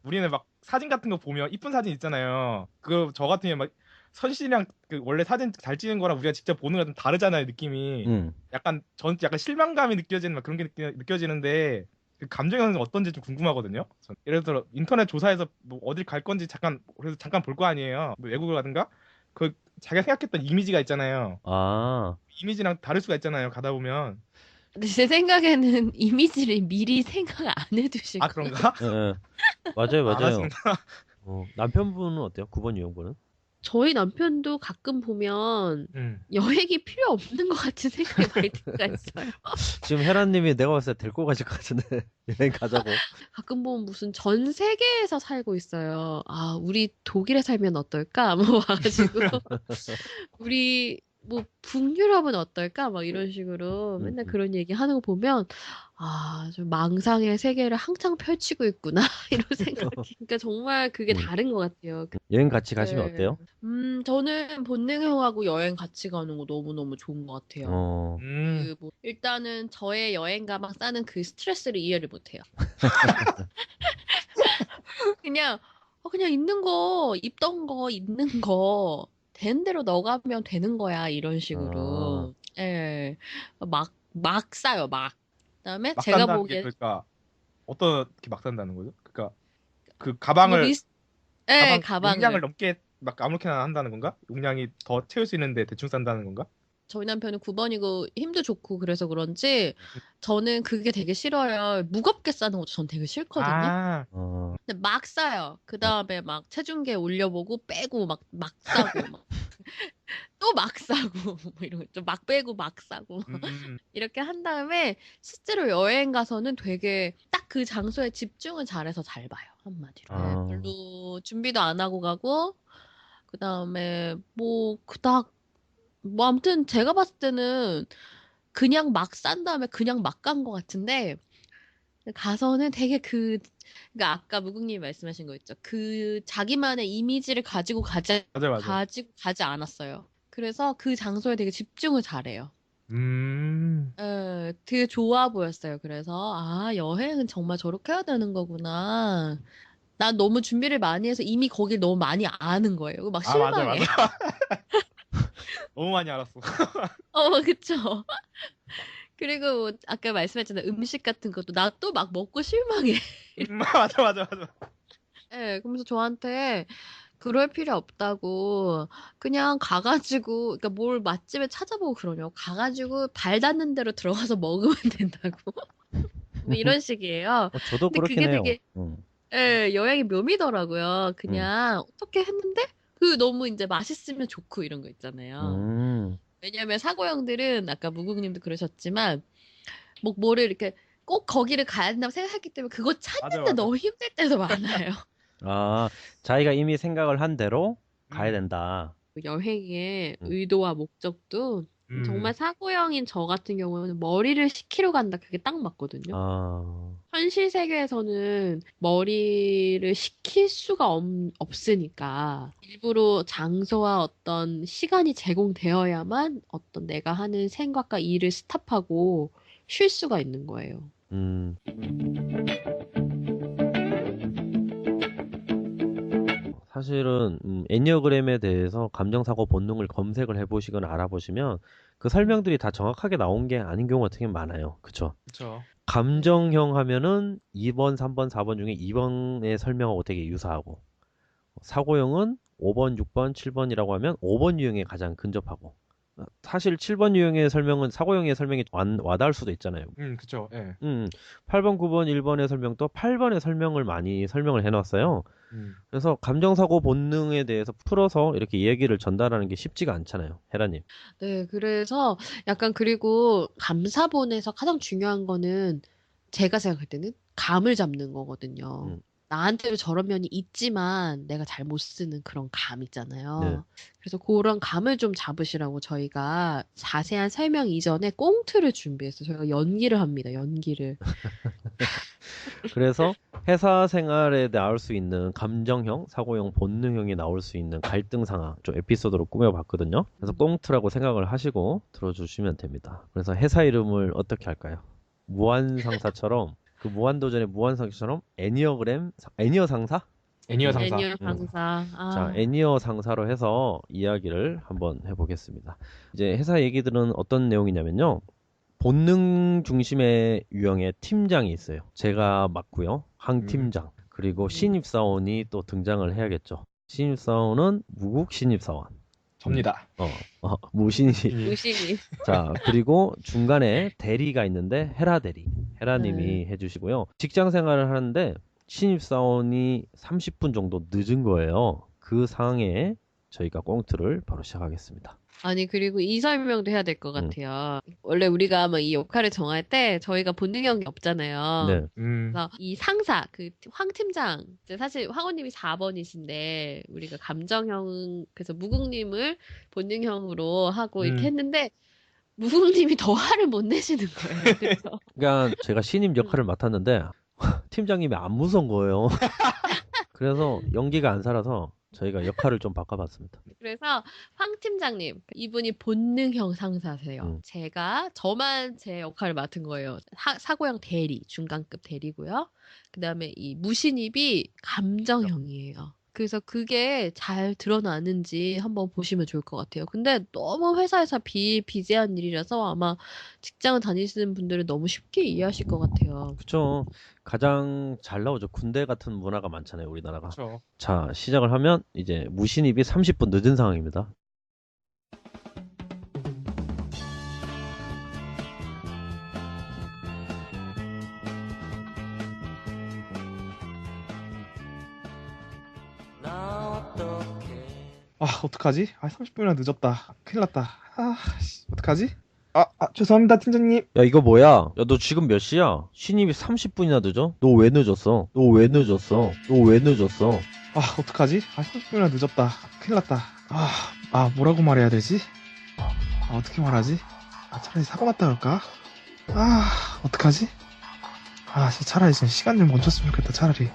우리는 막 사진 같은 거 보면 이쁜 사진 있잖아요. 그거 저 같으면 막 선씨랑 그 원래 사진 잘 찍는 거랑 우리가 직접 보는 거랑 좀 다르잖아요, 느낌이. 저는 약간 실망감이 느껴지는 막 그런 게 느껴지는데 그 감정은 어떤지 좀 궁금하거든요. 예를 들어 인터넷 조사해서 뭐 어딜 갈 건지 그래서 잠깐 볼 거 아니에요. 뭐 외국을 가든가 그 자기가 생각했던 이미지가 있잖아요. 이미지랑 다를 수가 있잖아요. 가다 보면. 근데 제 생각에는 이미지를 미리 생각 안 해두실 거예요. 그런가? 네. 맞아요. 알았습니다. 남편분은 어때요? 9번 유형분은? 저희 남편도 가끔 보면 여행이 필요 없는 것 같은 생각이 많이 들 때가 있어요. 지금 헤라님이 내가 봤을 때 데리고 가실 것 같은데 여행 가자고. 가끔 보면 무슨 전 세계에서 살고 있어요. 아, 우리 독일에 살면 어떨까? 뭐 와가지고 우리 뭐 북유럽은 어떨까? 막 이런 식으로 맨날 그런 얘기 하는 거 보면 아, 좀 망상의 세계를 한창 펼치고 있구나 이런 생각이. 그러니까 정말 그게 다른 것 같아요. 여행 같이 가시면 어때요? 저는 본능형하고 여행 같이 가는 거 너무너무 좋은 것 같아요. 뭐 일단은 저의 여행 가방 싸는 그 스트레스를 이해를 못해요. 그냥 있는 거, 입던 거, 있는 거, 되는 대로 넣어가면 되는 거야, 이런 식으로. 예. 막 싸요, 막. 그다음에 막 제가 산다는 게 보기엔 그러니까 어떻게 막 산다는 거죠? 그러니까 그 뭐 가방을 가방을. 용량을 넘게 막 아무렇게나 한다는 건가? 용량이 더 채울 수 있는데 대충 산다는 건가? 저희 남편은 9번이고 힘도 좋고 그래서 그런지 저는 그게 되게 싫어요. 무겁게 싸는 것도 전 되게 싫거든요. 근데 막 싸요. 그 다음에 막 체중계 올려보고 빼고 막 싸고 막. 또 막 사고 뭐 이런 거 좀 막 빼고 막 사고 음. 이렇게 한 다음에 실제로 여행 가서는 되게 딱 그 장소에 집중을 잘해서 잘 봐요. 한마디로. 네, 아, 별로 준비도 안 하고 가고 그다음에 뭐 그닥 뭐 아무튼 제가 봤을 때는 그냥 막 싼 다음에 그냥 막 간 것 같은데 가서는 되게 그러니까 아까 무국님이 말씀하신 거 있죠. 그 자기만의 이미지를 맞아. 가지고 가지 않았어요. 그래서 그 장소에 되게 집중을 잘해요. 음. 되게 좋아 보였어요. 그래서 아, 여행은 정말 저렇게 해야 되는 거구나. 난 너무 준비를 많이 해서 이미 거길 너무 많이 아는 거예요. 막 아, 맞아. 실망해. 너무 많이 알았어. 그쵸. 그리고 뭐 아까 말씀했잖아요. 음식 같은 것도 나 또 막 먹고 실망해. 맞아. 예, 그러면서 저한테 그럴 필요 없다고 그냥 가가지고 그러니까 뭘 맛집에 찾아보고 그러냐고 가가지고 발 닿는 대로 들어가서 먹으면 된다고 뭐 이런 식이에요. 저도 근데 그렇긴 그게 해요. 되게 여행의 묘미더라고요. 음, 그냥 어떻게 했는데 그 너무 이제 맛있으면 좋고 이런 거 있잖아요. 음, 왜냐면 사고형들은 아까 무국님도 그러셨지만 뭐를 이렇게 꼭 거기를 가야 된다고 생각했기 때문에 그거 찾는데 맞아. 너무 힘들 때도 많아요. 아, 자기가 이미 생각을 한 대로 가야 음. 된다. 여행의 음, 의도와 목적도 정말 음. 사고형인 저 같은 경우는 머리를 식히러 간다. 그게 딱 맞거든요. 아, 현실 세계에서는 머리를 식힐 수가 없으니까 일부러 장소와 어떤 시간이 제공되어야만 어떤 내가 하는 생각과 일을 스탑하고 쉴 수가 있는 거예요. 음. 사실은 애니어그램에 대해서 감정사고 본능을 검색을 해보시거나 알아보시면 그 설명들이 다 정확하게 나온 게 아닌 경우가 되게 많아요. 그쵸? 그쵸. 감정형 하면은 2번, 3번, 4번 중에 2번의 설명하고 되게 유사하고 사고형은 5번, 6번, 7번이라고 하면 5번 유형에 가장 근접하고 사실 7번 유형의 설명은 사고형의 설명이 와닿을 수도 있잖아요. 그쵸. 예. 8번, 9번, 1번의 설명도 8번의 설명을 많이 설명을 해놨어요. 음. 그래서 감정사고 본능에 대해서 풀어서 이렇게 이야기를 전달하는 게 쉽지가 않잖아요. 헤라님. 네, 그래서 약간 그리고 감사본에서 가장 중요한 거는 제가 생각할 때는 감을 잡는 거거든요. 음, 나한테도 저런 면이 있지만 내가 잘 못 쓰는 그런 감 네. 있잖아요. 그래서 그런 감을 좀 잡으시라고 저희가 자세한 설명 이전에 꽁트를 준비했어요. 저희가 연기를 합니다. 연기를. 그래서 회사 생활에 나올 수 있는 감정형, 사고형, 본능형이 나올 수 있는 갈등 상황 좀 에피소드로 꾸며봤거든요. 그래서 꽁트라고 생각을 하시고 들어주시면 됩니다. 그래서 회사 이름을 어떻게 할까요? 무한상사처럼 그 무한도전의 무한상사처럼 애니어 상사? 애니어 음, 상사. 애니어 강사. 자, 아, 애니어 상사로 해서 이야기를 한번 해보겠습니다. 이제 회사 얘기들은 어떤 내용이냐면요. 본능 중심의 유형의 팀장이 있어요. 제가 맡고요. 황 음. 팀장. 그리고 신입사원이 또 등장을 해야겠죠. 신입사원은 무국 신입사원. 접니다. 무신입. 무신이. 자, 그리고 중간에 대리가 있는데 헤라 대리. 네. 헤라님이 해주시고요. 직장 생활을 하는데 신입사원이 30분 정도 늦은 거예요. 그 상황에 저희가 꽁트를 바로 시작하겠습니다. 아니, 그리고 이 설명도 해야 될 것 음, 같아요. 원래 우리가 뭐 이 역할을 정할 때 저희가 본능형이 없잖아요. 네. 음. 그래서 이 상사, 황 팀장, 이제 사실 황호님이 4번이신데, 우리가 감정형, 그래서 무국님을 본능형으로 하고 이렇게 음. 했는데, 무국님이 더 화를 못 내시는 거예요. 그래서. 그러니까 제가 신입 역할을 맡았는데 팀장님이 안 무서운 거예요. 그래서 연기가 안 살아서 저희가 역할을 좀 바꿔봤습니다. 그래서 황 팀장님, 이분이 본능형 상사세요. 음, 저만 제 역할을 맡은 거예요. 사고형 대리, 중간급 대리고요. 그 다음에 이 무신입이 감정형이에요. 그래서 그게 잘 드러나는지 한번 보시면 좋을 것 같아요. 근데 너무 회사에서 비재한 일이라서 아마 직장을 다니시는 분들은 너무 쉽게 이해하실 것 같아요. 그쵸. 가장 잘 나오죠. 군대 같은 문화가 많잖아요, 우리나라가. 그쵸. 자, 시작을 하면 이제 무신입이 30분 늦은 상황입니다. 아, 어떡하지? 아, 30분이나 늦었다. 큰일 났다. 아, 어떡하지? 죄송합니다, 팀장님. 야, 이거 뭐야? 야, 너 지금 몇 시야? 신입이 30분이나 늦어? 너 왜 늦었어? 너 왜 늦었어? 너 왜 늦었어? 아, 어떡하지? 아, 30분이나 늦었다. 큰일 났다. 뭐라고 말해야 되지? 어떻게 말하지? 차라리 사고 났다 그럴까? 어떡하지? 진짜 차라리 진짜 시간 좀 멈췄으면 좋겠다, 차라리.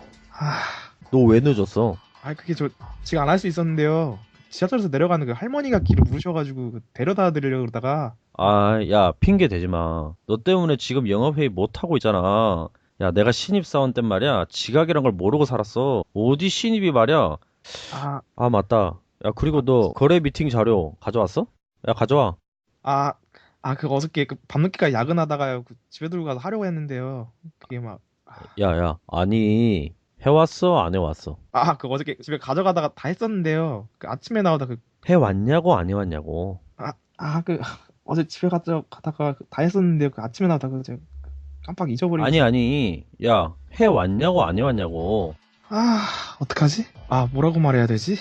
너 왜 늦었어? 그게 제가 안 할 수 있었는데요. 지하철에서 내려가는 그 할머니가 길을 물으셔가지고 데려다 드리려고 그러다가. 야, 핑계 대지 마. 너 때문에 지금 영업회의 못 하고 있잖아. 야, 내가 신입사원 땐 말이야. 지각이란 걸 모르고 살았어. 어디 신입이 말이야. 맞다. 야, 그리고 너 거래 미팅 자료 가져왔어? 야, 가져와. 그 어저께 그 밤늦게까지 야근하다가요. 그 집에 들고 가서 하려고 했는데요. 그게 막. 야, 아니, 해왔어? 안 해왔어? 그 어저께 집에 가져가다가 다 했었는데요. 그 아침에 나오다 해왔냐고, 안 해왔냐고? 그 어제 집에 가다가 다 했었는데요. 그 아침에 나오다 제가 깜빡 잊어버리고. 아니, 야, 해왔냐고, 안 해왔냐고? 어떡하지? 뭐라고 말해야 되지?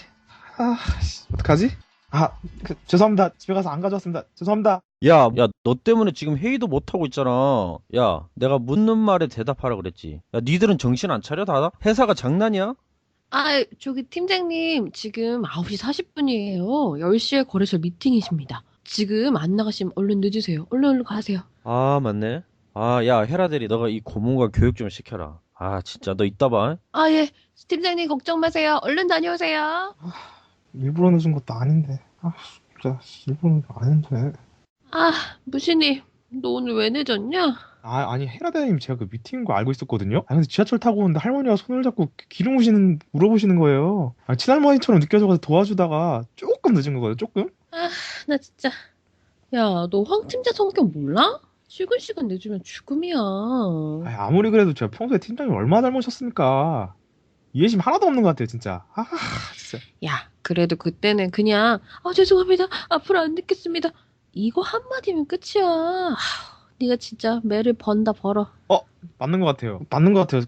어떡하지? 죄송합니다. 집에 가서 안 가져왔습니다. 죄송합니다. 야, 너 때문에 지금 회의도 못 하고 있잖아. 야, 내가 묻는 말에 대답하라 그랬지. 야, 니들은 정신 안 차려, 다다? 회사가 장난이야? 저기 팀장님, 지금 9시 40분이에요. 10시에 거래소 미팅이십니다. 지금 안 나가시면 얼른 늦으세요. 얼른 가세요. 맞네. 야, 헤라 대리, 너가 이 고문관 교육 좀 시켜라. 진짜, 너 이따 봐. 예. 팀장님 걱정 마세요. 얼른 다녀오세요. 일부러 늦은 것도 아닌데. 진짜 일부러 늦은 거 아닌데. 무신님, 너 오늘 왜 늦었냐? 아니 헤라다님 제가 그 미팅인 거 알고 있었거든요. 근데 지하철 타고 오는데 할머니가 손을 잡고 기름 물어보시는 거예요. 친할머니처럼 느껴져서 도와주다가 조금 늦은 거거든요. 조금. 나 진짜. 야, 너 황 팀장 성격 몰라? 출근 시간 늦으면 죽음이야. 아무리 그래도 제가 평소에 팀장님 얼마나 닮으셨습니까? 이해심 하나도 없는 것 같아요, 진짜. 진짜. 야, 그래도 그때는 그냥 죄송합니다. 앞으로 안 듣겠습니다. 이거 한마디면 끝이야. 네가 진짜 매를 번다 벌어. 맞는 것 같아요. 맞는 것 같아요.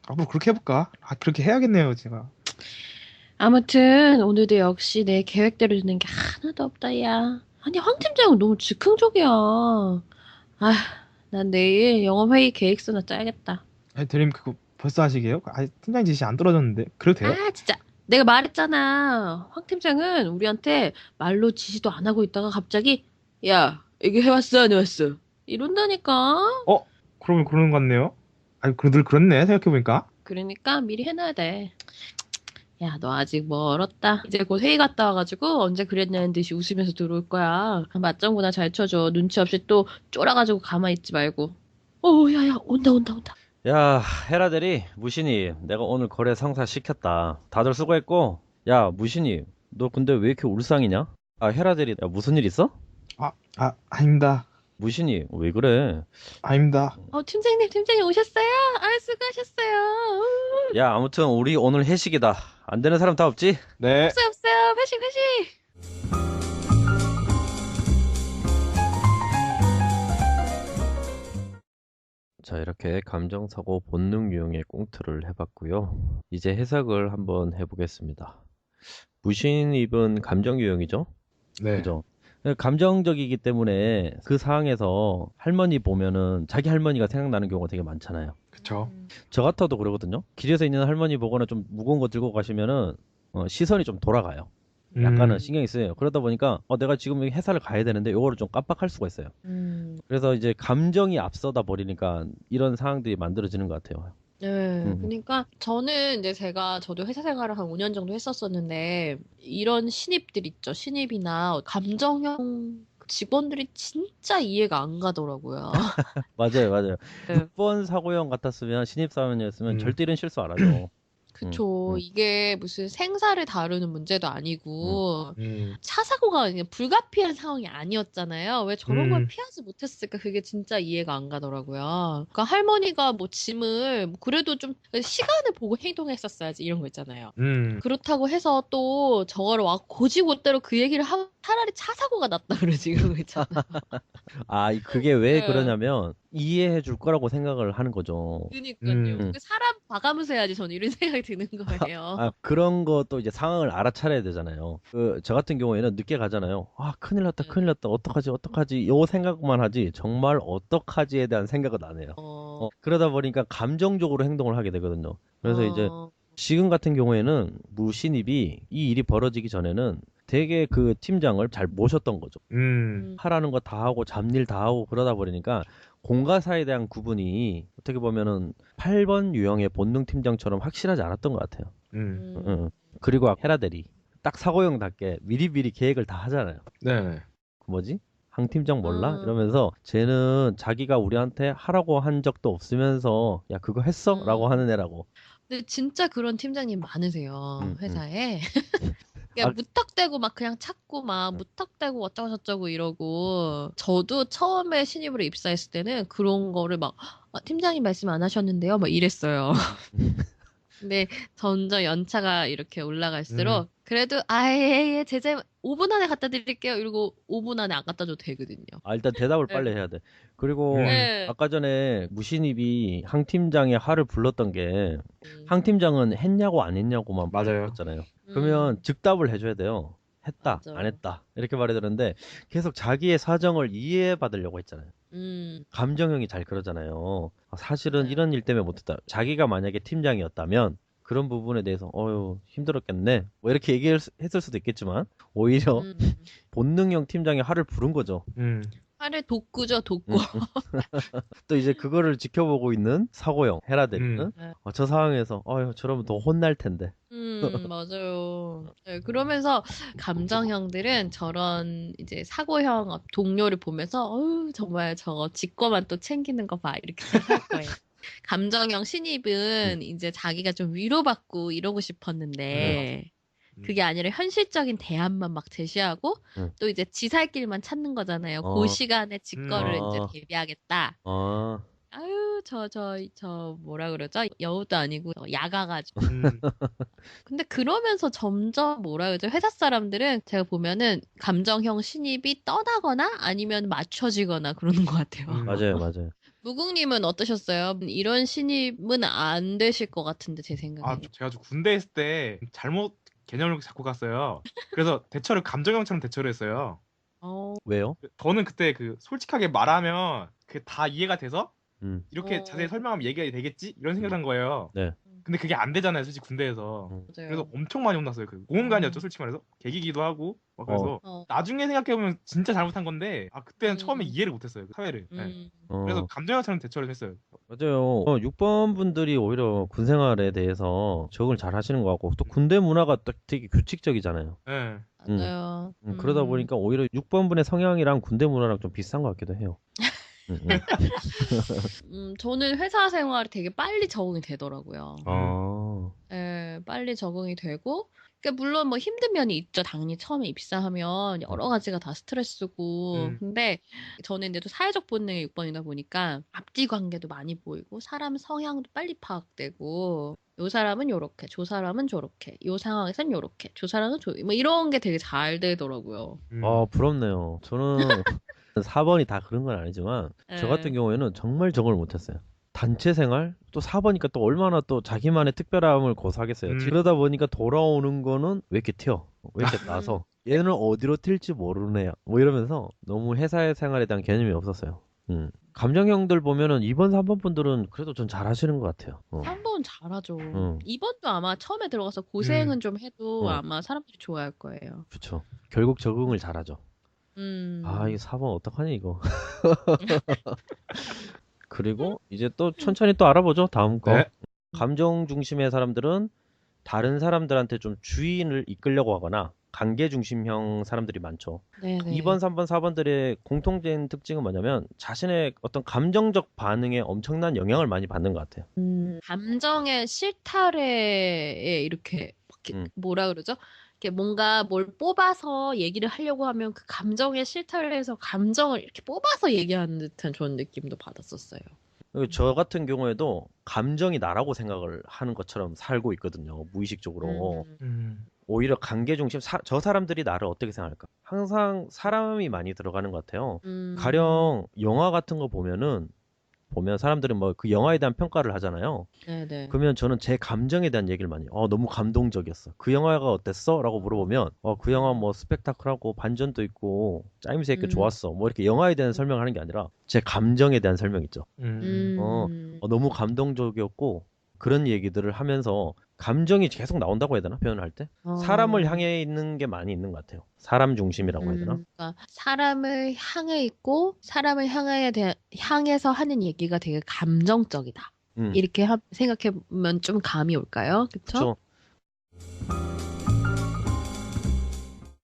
앞으로 그렇게 해볼까? 그렇게 해야겠네요, 제가. 아무튼 오늘도 역시 내 계획대로 되는 게 하나도 없다, 야. 아니, 황 팀장은 너무 즉흥적이야. 난 내일 영업회의 계획서나 짜야겠다. 대리님 그거 벌써 하시게요? 팀장 지시 안 떨어졌는데. 그래도 돼요? 진짜. 내가 말했잖아. 황 팀장은 우리한테 말로 지시도 안 하고 있다가 갑자기 야, 이게 해왔어, 안 해왔어? 이런다니까. 그러면 그러는 것 같네요. 늘 그렇네, 생각해보니까. 그러니까 미리 해놔야 돼. 야, 너 아직 멀었다. 이제 곧 회의 갔다 와가지고 언제 그랬냐는 듯이 웃으면서 들어올 거야. 맞장구나 잘 쳐줘. 눈치 없이 또 쫄아가지고 가만히 있지 말고. 야야, 온다. 야, 헤라 대리, 무신이, 내가 오늘 거래 성사 시켰다. 다들 수고했고, 야, 무신이, 너 근데 왜 이렇게 울상이냐? 헤라 대리, 야, 무슨 일 있어? 아닙니다. 무신이, 왜 그래? 아닙니다. 팀장님 오셨어요? 수고하셨어요. 야, 아무튼 우리 오늘 회식이다. 안 되는 사람 다 없지? 네. 없어요. 회식. 자, 이렇게 감정사고 본능 유형의 꽁트를 해봤고요. 이제 해석을 한번 해보겠습니다. 무신입은 감정 유형이죠? 네. 그죠? 감정적이기 때문에 그 상황에서 할머니 보면은 자기 할머니가 생각나는 경우가 되게 많잖아요. 그쵸. 저 같아도 그러거든요. 길에서 있는 할머니 보거나 좀 무거운 거 들고 가시면은 시선이 좀 돌아가요. 약간은 신경이 쓰여요. 그러다 보니까 내가 지금 회사를 가야 되는데 요거를 좀 깜빡할 수가 있어요. 그래서 이제 감정이 앞서다 버리니까 이런 상황들이 만들어지는 것 같아요. 네, 그러니까 저는 이제 저도 회사 생활을 한 5년 정도 했었었는데 이런 신입들 있죠. 신입이나 감정형 직원들이 진짜 이해가 안 가더라고요. 맞아요. 네. 6번 사고형 같았으면 신입사원이었으면 절대 이런 실수 안 하죠. 그쵸. 이게 무슨 생사를 다루는 문제도 아니고 음. 차 사고가 그냥 불가피한 상황이 아니었잖아요. 왜 저런 걸 피하지 못했을까? 그게 진짜 이해가 안 가더라고요. 그러니까 할머니가 뭐 짐을 그래도 좀 시간을 보고 행동했었어야지 이런 거 있잖아요. 그렇다고 해서 또 저거를 고지고대로 그 얘기를 하고 차라리 차 사고가 낫다 그러지 그러고 있잖아. 그게 왜 네. 그러냐면 이해해 줄 거라고 생각을 하는 거죠. 그니까요. 그 사람 봐가면서 해야지 저는 이런 생각이 드는 거예요. 그런 것도 이제 상황을 알아차려야 되잖아요. 저 같은 경우에는 늦게 가잖아요. 큰일 났다, 큰일 났다, 어떡하지, 요 생각만 하지, 정말 어떡하지에 대한 생각은 안 해요. 그러다 보니까 감정적으로 행동을 하게 되거든요. 그래서 이제 지금 같은 경우에는 무신입이 이 일이 벌어지기 전에는 되게 그 팀장을 잘 모셨던 거죠. 하라는 거 다 하고 잡일 다 하고 그러다 보니까 공과사에 대한 구분이 어떻게 보면은 8번 유형의 본능 팀장처럼 확실하지 않았던 것 같아요. 그리고 헤라 대리 딱 사고형답게 미리미리 계획을 다 하잖아요. 네. 뭐지? 항 팀장 몰라? 이러면서 쟤는 자기가 우리한테 하라고 한 적도 없으면서 야 그거 했어? 라고 하는 애라고. 근데 진짜 그런 팀장님 많으세요. 회사에. 아, 무턱대고 막 그냥 찾고 막 무턱대고 어쩌고 저쩌고 이러고 저도 처음에 신입으로 입사했을 때는 그런 거를 막 팀장님 말씀 안 하셨는데요 막 이랬어요. 근데 점점 연차가 이렇게 올라갈수록 그래도 아예 제재 5분 안에 갖다 드릴게요 이러고 5분 안에 안 갖다 줘도 되거든요. 일단 대답을 네. 빨리 해야 돼. 그리고 네. 아까 전에 무신입이 항 팀장의 화를 불렀던 게 항 팀장은 했냐고 안 했냐고만 맞아요. 물었잖아요. 그러면 즉답을 해줘야 돼요. 했다, 맞아. 안 했다 이렇게 말해야 되는데 계속 자기의 사정을 이해받으려고 했잖아요. 감정형이 잘 그러잖아요. 사실은 이런 일 때문에 못했다. 자기가 만약에 팀장이었다면 그런 부분에 대해서 힘들었겠네 뭐 이렇게 얘기했을 수도 있겠지만 오히려 본능형 팀장이 화를 부른 거죠. 화를 돋구죠, 돋구. 또 이제 그거를 지켜보고 있는 사고형 헤라데리는 저 상황에서 저러면 더 혼날 텐데. 맞아요. 네, 그러면서 감정형들은 저런 이제 사고형 동료를 보면서 정말 저거 지 거만 또 챙기는 거 봐 이렇게 생각할 거예요. 감정형 신입은 이제 자기가 좀 위로받고 이러고 싶었는데 그게 아니라 현실적인 대안만 막 제시하고 또 이제 지 살 길만 찾는 거잖아요. 그 시간에 지 거를 이제 대비하겠다. 아유, 저 뭐라 그러죠? 여우도 아니고 야가가지고. 근데 그러면서 점점 뭐라 그러죠? 회사 사람들은 제가 보면은 감정형 신입이 떠나거나 아니면 맞춰지거나 그러는 것 같아요. 맞아요. 무국님은 어떠셨어요? 이런 신입은 안 되실 것 같은데 제 생각에. 제가 군대 있을 때 잘못 개념을 잡고 갔어요. 그래서 대처를 감정형처럼 대처를 했어요. 왜요? 저는 그때 솔직하게 말하면 다 이해가 돼서 이렇게 자세히 설명하면 얘기가 되겠지? 이런 생각을 한 거예요. 네. 근데 그게 안 되잖아요, 솔직히 군대에서. 그래서 엄청 많이 혼났어요. 모험관이었죠, 솔직히 말해서. 개기기도 하고. 그래서 나중에 생각해보면 진짜 잘못한 건데, 그때는 처음에 이해를 못했어요, 사회를. 네. 그래서 감정형처럼 대처를 했어요. 맞아요. 6번 분들이 오히려 군 생활에 대해서 적응을 잘 하시는 것 같고, 또 군대 문화가 딱 되게 규칙적이잖아요. 네. 맞아요. 그러다 보니까 오히려 6번 분의 성향이랑 군대 문화랑 좀 비슷한 것 같기도 해요. 저는 회사 생활이 되게 빨리 적응이 되더라고요. 예, 빨리 적응이 되고, 그러니까 물론 뭐 힘든 면이 있죠. 당연히 처음에 입사하면 여러 가지가 다 스트레스고. 근데 저는 근데 또 사회적 본능의 6번이다 보니까 앞뒤 관계도 많이 보이고, 사람 성향도 빨리 파악되고, 요 사람은 요렇게, 저 사람은 저렇게, 요 상황에선 요렇게, 저 사람은 뭐 이런 게 되게 잘 되더라고요. 부럽네요. 저는 4번이 다 그런 건 아니지만 저 같은 경우에는 정말 적응을 못했어요. 단체 생활? 또 4번이니까 또 얼마나 또 자기만의 특별함을 고수하겠어요. 그러다 보니까 돌아오는 거는 왜 이렇게 튀어? 왜 이렇게 나서? 얘는 어디로 튈지 모르네. 뭐 이러면서 너무 회사 생활에 대한 개념이 없었어요. 감정형들 보면은 2번, 3번 분들은 그래도 전 잘하시는 것 같아요. 3번 잘하죠. 2번도 아마 처음에 들어가서 고생은 좀 해도 아마 사람들이 좋아할 거예요. 그렇죠. 결국 적응을 잘하죠. 이거 4번 어떡하니 이거. 그리고 이제 또 천천히 또 알아보죠. 다음 거. 네. 감정 중심의 사람들은 다른 사람들한테 좀 주의를 이끌려고 하거나 관계 중심형 사람들이 많죠. 네네. 2번, 3번, 4번들의 공통된 특징은 뭐냐면 자신의 어떤 감정적 반응에 엄청난 영향을 많이 받는 것 같아요. 감정의 실타래에 이렇게 뭐라 그러죠? 이렇게 뭔가 뭘 뽑아서 얘기를 하려고 하면 그 감정의 실타래에서 감정을 이렇게 뽑아서 얘기하는 듯한 좋은 느낌도 받았었어요. 저 같은 경우에도 감정이 나라고 생각을 하는 것처럼 살고 있거든요. 무의식적으로. 오히려 관계 중심, 저 사람들이 나를 어떻게 생각할까? 항상 사람이 많이 들어가는 것 같아요. 가령 영화 같은 거 보면 사람들은 뭐 그 영화에 대한 평가를 하잖아요. 네네. 그러면 저는 제 감정에 대한 얘기를 많이 해요. 너무 감동적이었어. 그 영화가 어땠어? 라고 물어보면 그 영화 뭐 스펙타클하고 반전도 있고 짜임새 있게 좋았어. 뭐 이렇게 영화에 대한 설명을 하는 게 아니라 제 감정에 대한 설명 있죠. 너무 감동적이었고 그런 얘기들을 하면서 감정이 계속 나온다고 해야 되나? 표현을 할 때? 사람을 향해 있는 게 많이 있는 것 같아요. 사람 중심이라고 해야 되나? 그러니까 사람을 향해 있고 사람을 향해서 하는 얘기가 되게 감정적이다. 이렇게 생각해보면 좀 감이 올까요? 그쵸? 그쵸?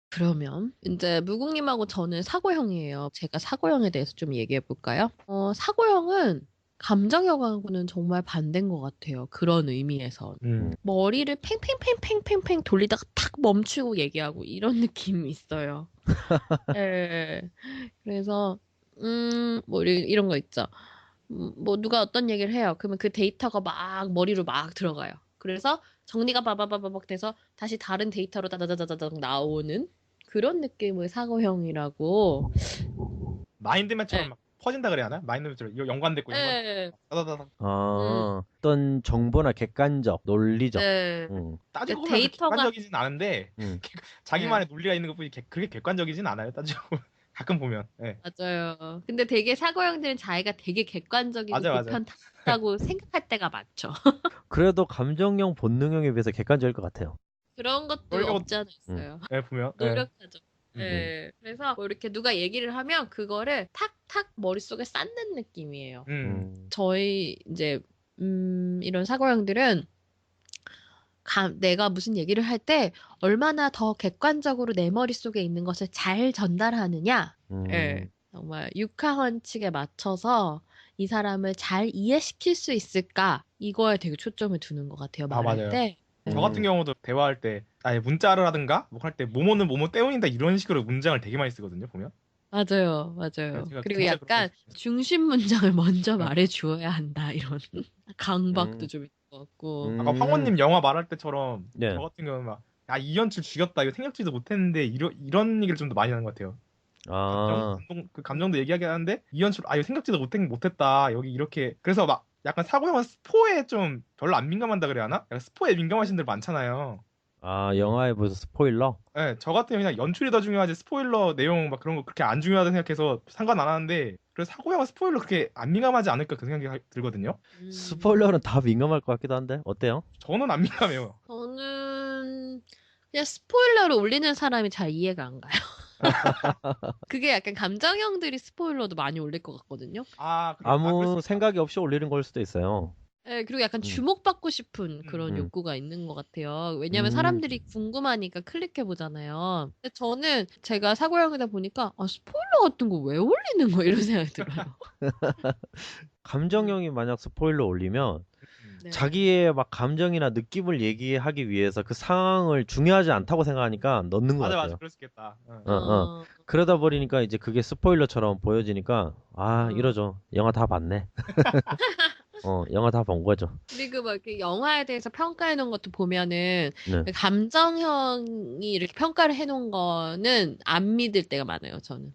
그러면 이제 무국님하고 저는 사고형이에요. 제가 사고형에 대해서 좀 얘기해 볼까요? 사고형은 감정형하고는 정말 반대인 것 같아요. 그런 의미에서. 머리를 팽팽팽팽팽팽 돌리다가 탁 멈추고 얘기하고 이런 느낌이 있어요. 예. 그래서 뭐 이런 거 있죠. 뭐 누가 어떤 얘기를 해요. 그러면 그 데이터가 막 머리로 막 들어가요. 그래서 정리가 바바바바박 돼서 다시 다른 데이터로 다다다다닥 나오는 그런 느낌의 사고형이라고. 마인드맵처럼 예. 막 퍼진다 그래야 하나? 마인드맵처럼 이거 연관됐고 예. 따다다닥 어떤 정보나 객관적, 논리적. 네. 따지고 그 보면 그렇게 데이터가 객관적이진 않은데 네. 자기만의 논리가 있는 것뿐이 그렇게 객관적이진 않아요. 따지고 보면. 가끔 보면. 예. 맞아요. 근데 되게 사고형들은 자기가 되게 객관적이고 맞아. 보편적다고 생각할 때가 많죠. 그래도 감정형, 본능형에 비해서 객관적일 것 같아요. 그런 것도 그러려고 없지 않아 있어요. 예, 보면 노력하죠. 음. 예. 그래서 뭐 이렇게 누가 얘기를 하면 그거를 탁탁 머릿속에 쌓는 느낌이에요. 저희 이제 이런 사고형들은 내가 무슨 얘기를 할 때 얼마나 더 객관적으로 내 머릿속에 있는 것을 잘 전달하느냐. 예. 정말 육하원칙에 맞춰서 이 사람을 잘 이해시킬 수 있을까? 이거에 되게 초점을 두는 것 같아요. 말할 맞아요. 때. 저 같은 경우도 대화할 때 아예 문자라든가 뭐 할 때 뭐뭐는 뭐뭐 때문이다 이런 식으로 문장을 되게 많이 쓰거든요. 보면. 맞아요. 네, 제가 그리고 진짜 약간 그렇게 중심 문장을 먼저 네. 말해 주어야 한다. 이런 강박도 좀 있는 것 같고. 아까 황호님 영화 말할 때처럼 네. 저 같은 경우는 막 이연출 죽였다 이거 생각지도 못했는데 이런 얘기를 좀 더 많이 하는 것 같아요. 그 감정도 얘기하긴 하는데 이연출 이거 생각지도 못했다 여기 이렇게 그래서 막 약간 사고형은 스포에 좀 별로 안 민감한다 그래야 하나? 약간 스포에 민감하신 분들 많잖아요. 영화에 벌써 스포일러? 네, 저 같은 경우는 그냥 연출이 더 중요하지 스포일러 내용 막 그런 거 그렇게 안 중요하다 생각해서 상관 안 하는데 그래서 사고형은 스포일러 그렇게 안 민감하지 않을까 그 생각이 들거든요. 스포일러는 다 민감할 것 같기도 한데 어때요? 저는 안 민감해요. 저는 그냥 스포일러를 올리는 사람이 잘 이해가 안 가요. 그게 약간 감정형들이 스포일러도 많이 올릴 것 같거든요. 그럴 아무 수 있다. 생각이 없이 올리는 걸 수도 있어요. 네, 그리고 약간 주목받고 싶은 그런 욕구가 있는 것 같아요. 왜냐면 사람들이 궁금하니까 클릭해보잖아요. 근데 저는 제가 사고형이다 보니까 스포일러 같은 거 왜 올리는 거야? 이런 생각이 들어요. 감정형이 만약 스포일러 올리면 네. 자기의 막 감정이나 느낌을 얘기하기 위해서 그 상황을 중요하지 않다고 생각하니까 넣는 것 맞아, 같아요. 그럴 수 있겠다. 그러다 버리니까 이제 그게 스포일러처럼 보여지니까 이러죠. 영화 다 봤네. 영화 다 본 거죠. 그리고 막 이렇게 영화에 대해서 평가해 놓은 것도 보면은 네. 감정형이 이렇게 평가를 해 놓은 거는 안 믿을 때가 많아요, 저는.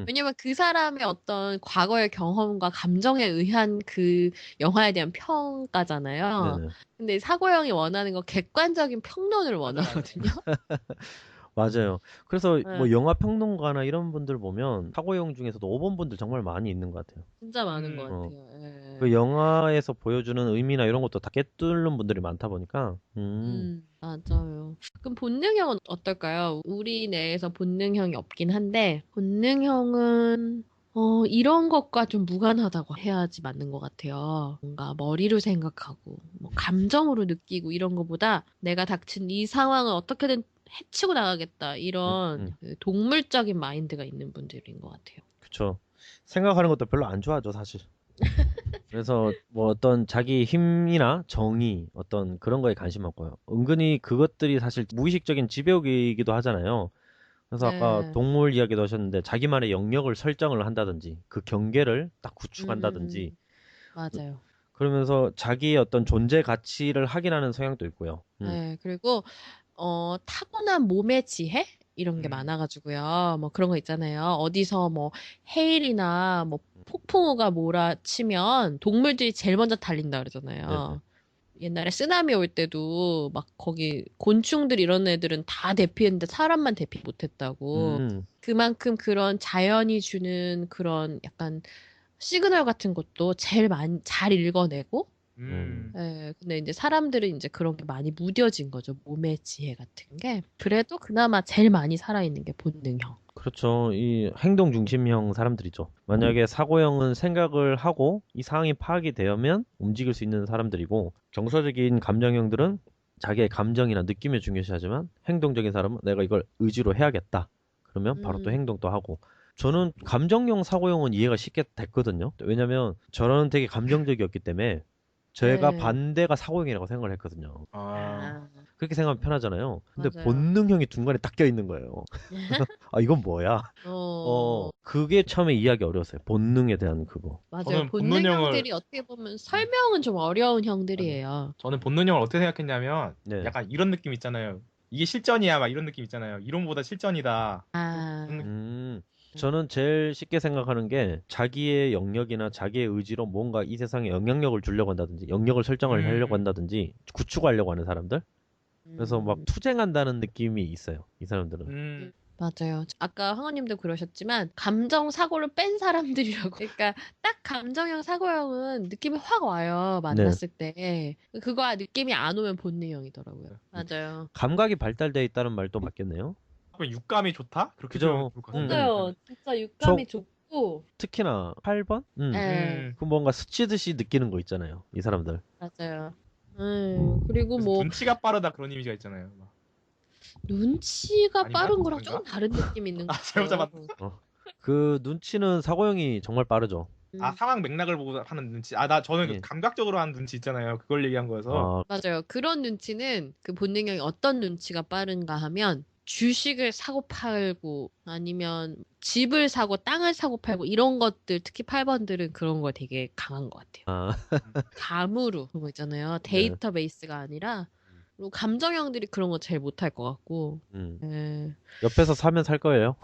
왜냐면 그 사람의 어떤 과거의 경험과 감정에 의한 그 영화에 대한 평가잖아요. 네네. 근데 사고형이 원하는 건 객관적인 평론을 원하거든요. 맞아요. 그래서 뭐 네. 영화 평론가나 이런 분들 보면 사고형 중에서도 5번 분들 정말 많이 있는 것 같아요. 진짜 많은 것 같아요. 예. 그 영화에서 보여주는 의미나 이런 것도 다 꿰뚫는 분들이 많다 보니까. 맞아요. 그럼 본능형은 어떨까요? 우리 내에서 본능형이 없긴 한데, 본능형은, 이런 것과 좀 무관하다고 해야지 맞는 것 같아요. 뭔가 머리로 생각하고, 뭐 감정으로 느끼고 이런 것보다 내가 닥친 이 상황을 어떻게든 해치고 나가겠다. 이런 그 동물적인 마인드가 있는 분들인 것 같아요. 그쵸. 생각하는 것도 별로 안 좋아하죠, 사실. 그래서 뭐 어떤 자기 힘이나 정의 어떤 그런 거에 관심 많고요. 은근히 그것들이 사실 무의식적인 지배욕이기도 하잖아요. 그래서 아까 동물 이야기도 하셨는데 자기만의 영역을 설정을 한다든지 그 경계를 딱 구축한다든지 맞아요. 그러면서 자기의 어떤 존재 가치를 확인하는 성향도 있고요. 네, 그리고 타고난 몸의 지혜? 이런 게 음. 많아가지고요. 뭐 그런 거 있잖아요. 어디서 뭐 해일이나 뭐 폭풍우가 몰아치면 동물들이 제일 먼저 달린다 네네. 그러잖아요. 옛날에 쓰나미 올 때도 막 거기 곤충들 이런 애들은 다 대피했는데 사람만 대피 못했다고. 그만큼 그런 자연이 주는 그런 약간 시그널 같은 것도 제일 많이 잘 읽어내고 예, 근데 이제 사람들은 이제 그런 게 많이 무뎌진 거죠. 몸의 지혜 같은 게. 그래도 그나마 제일 많이 살아있는 게 본능형. 그렇죠. 이 행동 중심형 사람들이죠. 만약에 사고형은 생각을 하고 이 상황이 파악이 되면 움직일 수 있는 사람들이고, 정서적인 감정형들은 자기의 감정이나 느낌을 중요시하지만, 행동적인 사람은 내가 이걸 의지로 해야겠다. 그러면 바로 또 행동도 하고. 저는 감정형 사고형은 이해가 쉽게 됐거든요. 왜냐면 저는 되게 감정적이었기 때문에 제가 네. 반대가 사고형이라고 생각을 했거든요. 아, 그렇게 생각하면 편하잖아요. 근데 맞아요. 본능형이 중간에 딱 껴있는 거예요. 아, 이건 뭐야? 그게 처음에 이해하기 어려웠어요. 본능에 대한 그거. 맞아요. 저는 본능형들이 어떻게 보면 설명은 좀 어려운 형들이에요. 저는 본능형을 어떻게 생각했냐면 네. 약간 이런 느낌 있잖아요. 이게 실전이야 막 이런 느낌 있잖아요. 이론보다 실전이다. 저는 제일 쉽게 생각하는 게 자기의 영역이나 자기의 의지로 뭔가 이 세상에 영향력을 주려고 한다든지 영역을 설정을 하려고 한다든지 구축하려고 하는 사람들. 그래서 막 투쟁한다는 느낌이 있어요. 이 사람들은. 맞아요. 아까 황호님도 그러셨지만 감정 사고를 뺀 사람들이라고. 그러니까 딱 감정형 사고형은 느낌이 확 와요. 만났을 때. 그거 느낌이 안 오면 본능형이더라고요. 맞아요. 감각이 발달돼 있다는 말도 맞겠네요. 육감이 좋다? 그렇게 그죠. 맞아요. 진짜 육감이 좋고. 특히나 8번? 네. 그 뭔가 스치듯이 느끼는 거 있잖아요. 이 사람들. 맞아요. 그리고 뭐 눈치가 빠르다 그런 이미지가 있잖아요. 눈치가 아닌가? 빠른 거랑 그런가? 조금 다른 느낌이 있는 것 잘못 같아요. 잡았다. 그 눈치는 사고형이 정말 빠르죠. 상황 맥락을 보고 하는 눈치. 저는 감각적으로 하는 눈치 있잖아요. 그걸 얘기한 거여서. 맞아요. 그런 눈치는 그 본능형이 어떤 눈치가 빠른가 하면 주식을 사고 팔고 아니면 집을 사고 땅을 사고 팔고 이런 것들 특히 8번들은 그런 거 되게 강한 것 같아요. 감으로 그런 거 있잖아요. 데이터베이스가 아니라 그리고 감정형들이 그런 거 제일 못할 것 같고 옆에서 사면 살 거예요.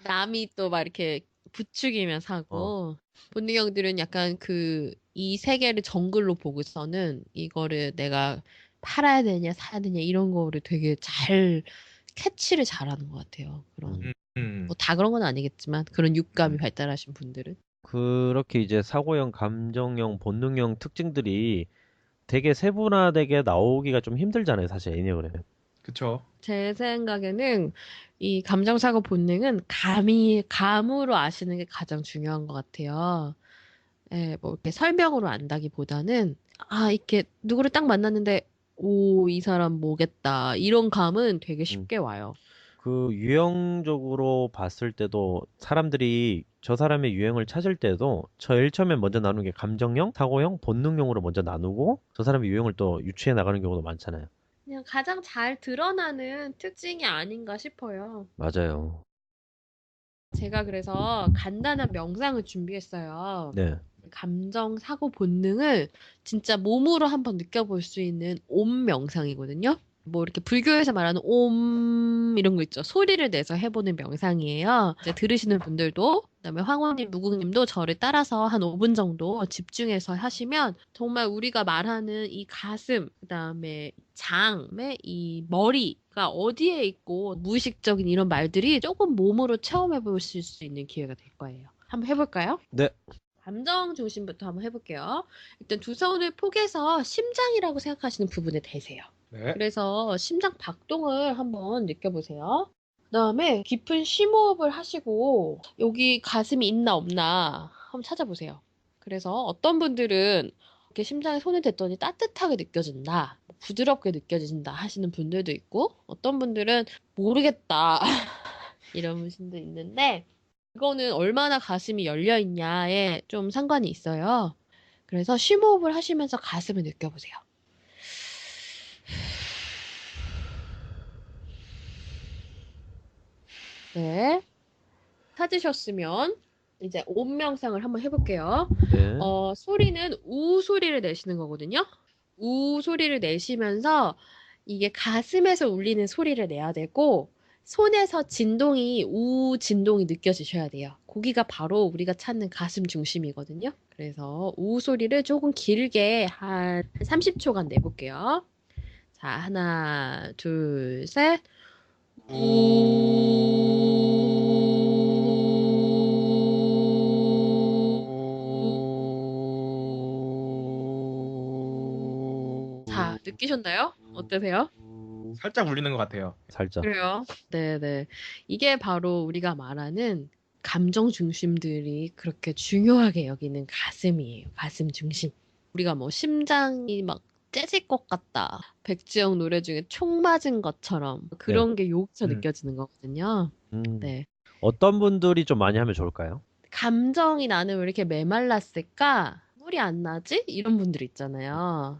남이 또 막 이렇게 부추기면 사고 본능형들은 약간 이 세계를 정글로 보고서는 이거를 내가 팔아야 되냐 사야 되냐 이런 거를 되게 잘 캐치를 잘하는 것 같아요. 그런 뭐 다 그런 건 아니겠지만 그런 육감이 발달하신 분들은 그렇게 이제 사고형, 감정형, 본능형 특징들이 되게 세분화되게 나오기가 좀 힘들잖아요, 사실 애니어그램은. 그쵸. 제 생각에는 이 감정사고 본능은 감으로 아시는 게 가장 중요한 것 같아요. 예, 뭐 이렇게 설명으로 안다기보다는 이렇게 누구를 딱 만났는데 이 사람 뭐겠다 이런 감은 되게 쉽게 와요. 그 유형적으로 봤을 때도 사람들이 저 사람의 유형을 찾을 때도 제일 처음에 먼저 나누는 게 감정형, 사고형, 본능형으로 먼저 나누고 저 사람의 유형을 또 유추해 나가는 경우도 많잖아요. 그냥 가장 잘 드러나는 특징이 아닌가 싶어요. 맞아요. 제가 그래서 간단한 명상을 준비했어요. 네. 감정, 사고, 본능을 진짜 몸으로 한번 느껴볼 수 있는 옴 명상이거든요. 뭐 이렇게 불교에서 말하는 옴 이런 거 있죠. 소리를 내서 해보는 명상이에요. 이제 들으시는 분들도 그다음에 황호님, 무국님도 저를 따라서 한 5분 정도 집중해서 하시면 정말 우리가 말하는 이 가슴, 그다음에 장의 이 머리가 어디에 있고 무의식적인 이런 말들이 조금 몸으로 체험해 보실 수 있는 기회가 될 거예요. 한번 해볼까요? 네. 감정 중심부터 한번 해볼게요. 일단 두 손을 포개서 심장이라고 생각하시는 부분에 대세요. 네. 그래서 심장 박동을 한번 느껴보세요. 그 다음에 깊은 심호흡을 하시고 여기 가슴이 있나 없나 한번 찾아보세요. 그래서 어떤 분들은 이렇게 심장에 손을 댔더니 따뜻하게 느껴진다, 부드럽게 느껴진다 하시는 분들도 있고 어떤 분들은 모르겠다 이런 분들도 있는데 이거는 얼마나 가슴이 열려 있냐에 좀 상관이 있어요. 그래서 심호흡을 하시면서 가슴을 느껴보세요. 네. 찾으셨으면 이제 옴 명상을 한번 해볼게요. 네. 소리는 우 소리를 내시는 거거든요. 우 소리를 내시면서 이게 가슴에서 울리는 소리를 내야 되고 손에서 진동이 우 진동이 느껴지셔야 돼요. 거기가 바로 우리가 찾는 가슴 중심이거든요. 그래서 우 소리를 조금 길게 한 30초간 내볼게요. 자, 하나, 둘, 셋. 자, 느끼셨나요? 어떠세요? 살짝 울리는 것 같아요. 살짝. 그래요. 네네. 이게 바로 우리가 말하는 감정 중심들이 그렇게 중요하게 여기는 가슴이에요. 가슴 중심. 우리가 뭐 심장이 막 째질 것 같다. 백지영 노래 중에 총 맞은 것처럼 그런 게 여기서 느껴지는 거거든요. 네. 어떤 분들이 좀 많이 하면 좋을까요? 감정이 나는 왜 이렇게 메말랐을까? 물이 안 나지? 이런 분들 있잖아요.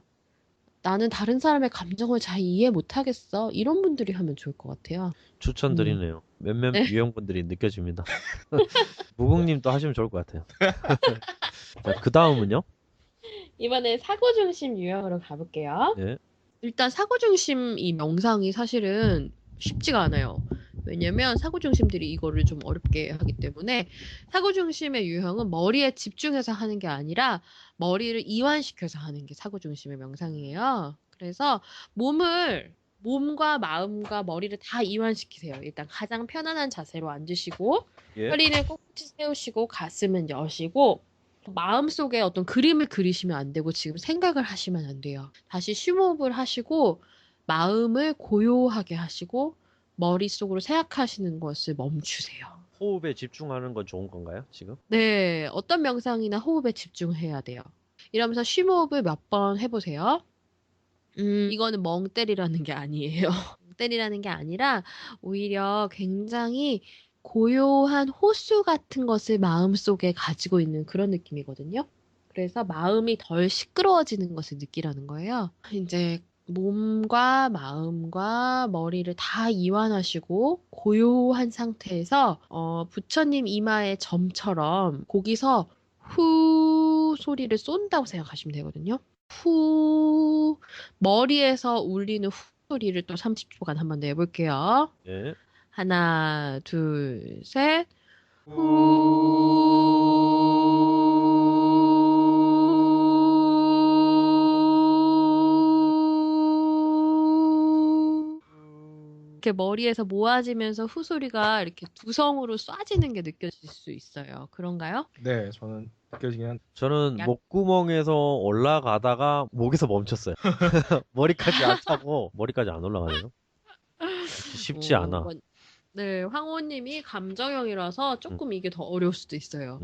나는 다른 사람의 감정을 잘 이해 못하겠어. 이런 분들이 하면 좋을 것 같아요. 추천드리네요. 몇몇 네. 유형분들이 느껴집니다. 무궁님도 하시면 좋을 것 같아요. 자, 그 다음은요? 이번에 사고중심 유형으로 가볼게요. 네. 일단 사고중심 이 명상이 사실은 쉽지가 않아요. 왜냐면 사고중심들이 이거를 좀 어렵게 하기 때문에 사고중심의 유형은 머리에 집중해서 하는 게 아니라 머리를 이완시켜서 하는 게 사고중심의 명상이에요. 그래서 몸과 마음과 머리를 다 이완시키세요. 일단 가장 편안한 자세로 앉으시고 예. 허리는 꼿꼿이 세우시고 가슴은 여시고 마음속에 어떤 그림을 그리시면 안 되고 지금 생각을 하시면 안 돼요. 다시 심호흡을 하시고 마음을 고요하게 하시고 머릿속으로 생각하시는 것을 멈추세요. 호흡에 집중하는 건 좋은 건가요, 지금? 네, 어떤 명상이나 호흡에 집중해야 돼요. 이러면서 심호흡을 몇 번 해보세요. 이거는 멍 때리라는 게 아니에요. 멍 때리라는 게 아니라 오히려 굉장히 고요한 호수 같은 것을 마음속에 가지고 있는 그런 느낌이거든요. 그래서 마음이 덜 시끄러워지는 것을 느끼라는 거예요. 이제 몸과 마음과 머리를 다 이완하시고 고요한 상태에서 부처님 이마의 점처럼 거기서 후 소리를 쏜다고 생각하시면 되거든요. 후 머리에서 울리는 후 소리를 또 30초간 한번 내볼게요. 예. 하나, 둘, 셋. 이렇게 머리에서 모아지면서 후소리가 이렇게 두성으로 쏴지는 게 느껴질 수 있어요. 그런가요? 네, 저는 느껴지긴 한데. 저는 목구멍에서 올라가다가 목에서 멈췄어요. 머리까지 안 타고 머리까지 안 올라가네요. 쉽지 않아. 네, 황호님이 감정형이라서 조금 이게 더 어려울 수도 있어요.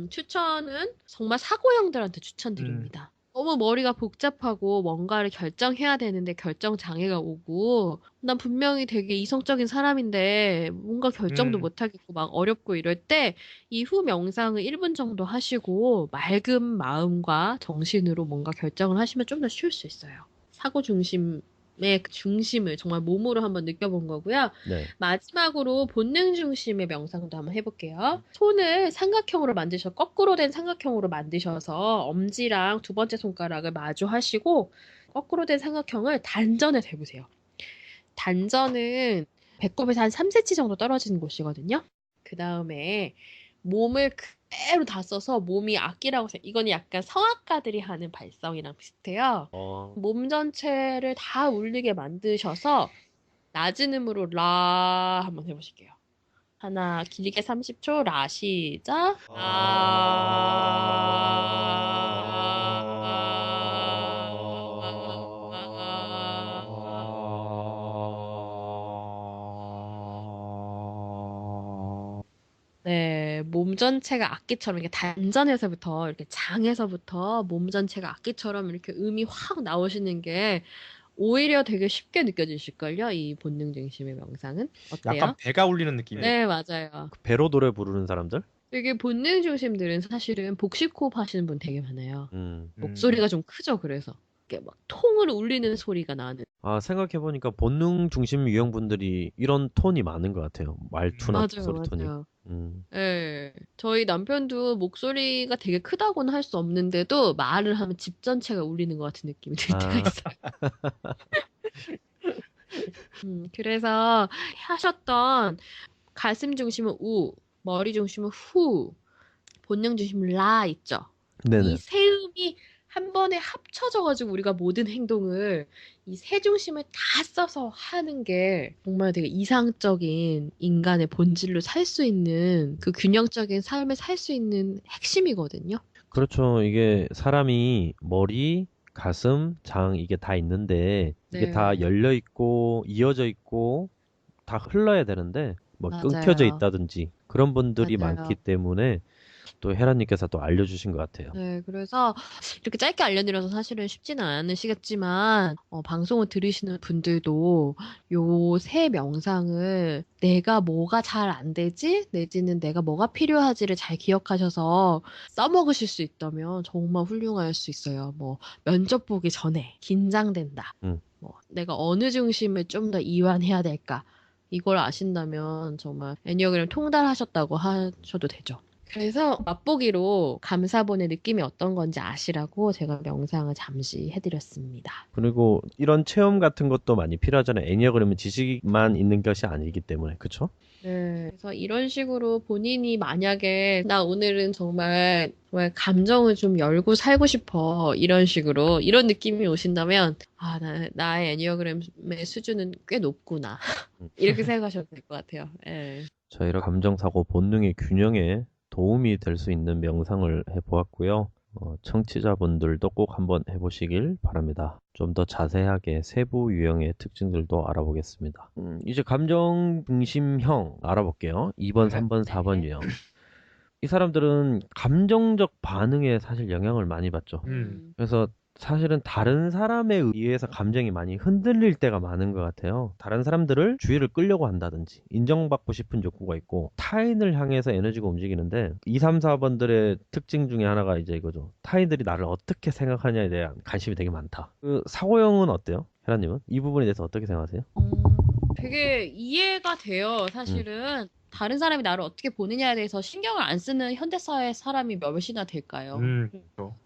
추천은 정말 사고형들한테 추천드립니다. 너무 머리가 복잡하고 뭔가를 결정해야 되는데 결정 장애가 오고 난 분명히 되게 이성적인 사람인데 뭔가 결정도 못하겠고 막 어렵고 이럴 때 이후 명상을 1분 정도 하시고 맑은 마음과 정신으로 뭔가 결정을 하시면 좀 더 쉬울 수 있어요. 사고 중심의 중심을 정말 몸으로 한번 느껴본 거고요. 네. 마지막으로 본능 중심의 명상도 한번 해볼게요. 손을 삼각형으로 거꾸로 된 삼각형으로 만드셔서 엄지랑 두 번째 손가락을 마주하시고 거꾸로 된 삼각형을 단전에 대보세요. 단전은 배꼽에서 한 3cm 정도 떨어지는 곳이거든요. 그 다음에 몸을 그대로 다 써서 몸이 악기라고 이거는 약간 성악가들이 하는 발성이랑 비슷해요. 몸 전체를 다 울리게 만드셔서 낮은 음으로 라 한번 해보실게요. 하나 길게 30초 라 시작. 네, 몸 전체가 악기처럼 이렇게 단전에서부터 이렇게 장에서부터 몸 전체가 악기처럼 이렇게 음이 확 나오시는 게 오히려 되게 쉽게 느껴지실걸요? 이 본능 중심의 명상은 어때요? 약간 배가 울리는 느낌이에요. 네, 맞아요. 배로 노래 부르는 사람들? 이게 본능 중심들은 사실은 복식호흡 하시는 분 되게 많아요. 목소리가 좀 크죠, 그래서. 이렇게 막 통으로 울리는 소리가 나는. 아, 생각해보니까 본능 중심 유형분들이 이런 톤이 많은 것 같아요. 말투나 목소리 톤이. 맞아요. 네. 저희 남편도 목소리가 되게 크다고는 할 수 없는데도 말을 하면 집 전체가 울리는 것 같은 느낌이 들 때가 있어요. 그래서 하셨던 가슴 중심은 우, 머리 중심은 후, 본능 중심은 라 있죠. 네네. 이 세 음이 한 번에 합쳐져가지고 우리가 모든 행동을 이 세 중심을 다 써서 하는 게 정말 되게 이상적인 인간의 본질로 살 수 있는 그 균형적인 삶을 살 수 있는 핵심이거든요. 그렇죠. 이게 사람이 머리, 가슴, 장 이게 다 있는데 이게 다 네, 열려 있고 이어져 있고 다 흘러야 되는데 뭐 끊겨져 맞아요. 있다든지 그런 분들이 많기 맞아요. 때문에 또 헤라님께서 또 알려주신 것 같아요. 네, 그래서 이렇게 짧게 알려드려서 사실은 쉽지는 않으시겠지만, 방송을 들으시는 분들도 요 세 명상을 내가 뭐가 잘 안 되지? 내지는 내가 뭐가 필요하지를 잘 기억하셔서 써먹으실 수 있다면 정말 훌륭할 수 있어요. 뭐, 면접 보기 전에 긴장된다. 음. 뭐, 내가 어느 중심을 좀 더 이완해야 될까? 이걸 아신다면 정말 애니어그램 통달하셨다고 하셔도 되죠. 그래서 맛보기로 감사본의 느낌이 어떤 건지 아시라고 제가 명상을 잠시 해드렸습니다. 그리고 이런 체험 같은 것도 많이 필요하잖아요. 애니어그램은 지식만 있는 것이 아니기 때문에 그쵸? 네. 그래서 이런 식으로 본인이 만약에 나 오늘은 정말 감정을 좀 열고 살고 싶어 이런 식으로 이런 느낌이 오신다면 나의 애니어그램의 수준은 꽤 높구나 이렇게 생각하셔도 될 것 같아요. 예. 저희가 감정사고 본능의 균형에 도움이 될 수 있는 명상을 해보았고요. 청취자분들도 꼭 한번 해보시길 바랍니다. 좀 더 자세하게 세부 유형의 특징들도 알아보겠습니다. 이제 감정 중심형 알아볼게요. 2번, 네. 3번, 4번 유형. 이 사람들은 감정적 반응에 사실 영향을 많이 받죠. 그래서 사실은 다른 사람에 의해서 감정이 많이 흔들릴 때가 많은 것 같아요. 다른 사람들을 주의를 끌려고 한다든지 인정받고 싶은 욕구가 있고 타인을 향해서 에너지가 움직이는데 2, 3, 4번들의 특징 중에 하나가 이제 이거죠. 타인들이 나를 어떻게 생각하냐에 대한 관심이 되게 많다. 그 사고형은 어때요? 헤라님은? 이 부분에 대해서 어떻게 생각하세요? 되게 이해가 돼요. 사실은 다른 사람이 나를 어떻게 보느냐에 대해서 신경을 안 쓰는 현대사회 사람이 몇이나 될까요? 그렇죠.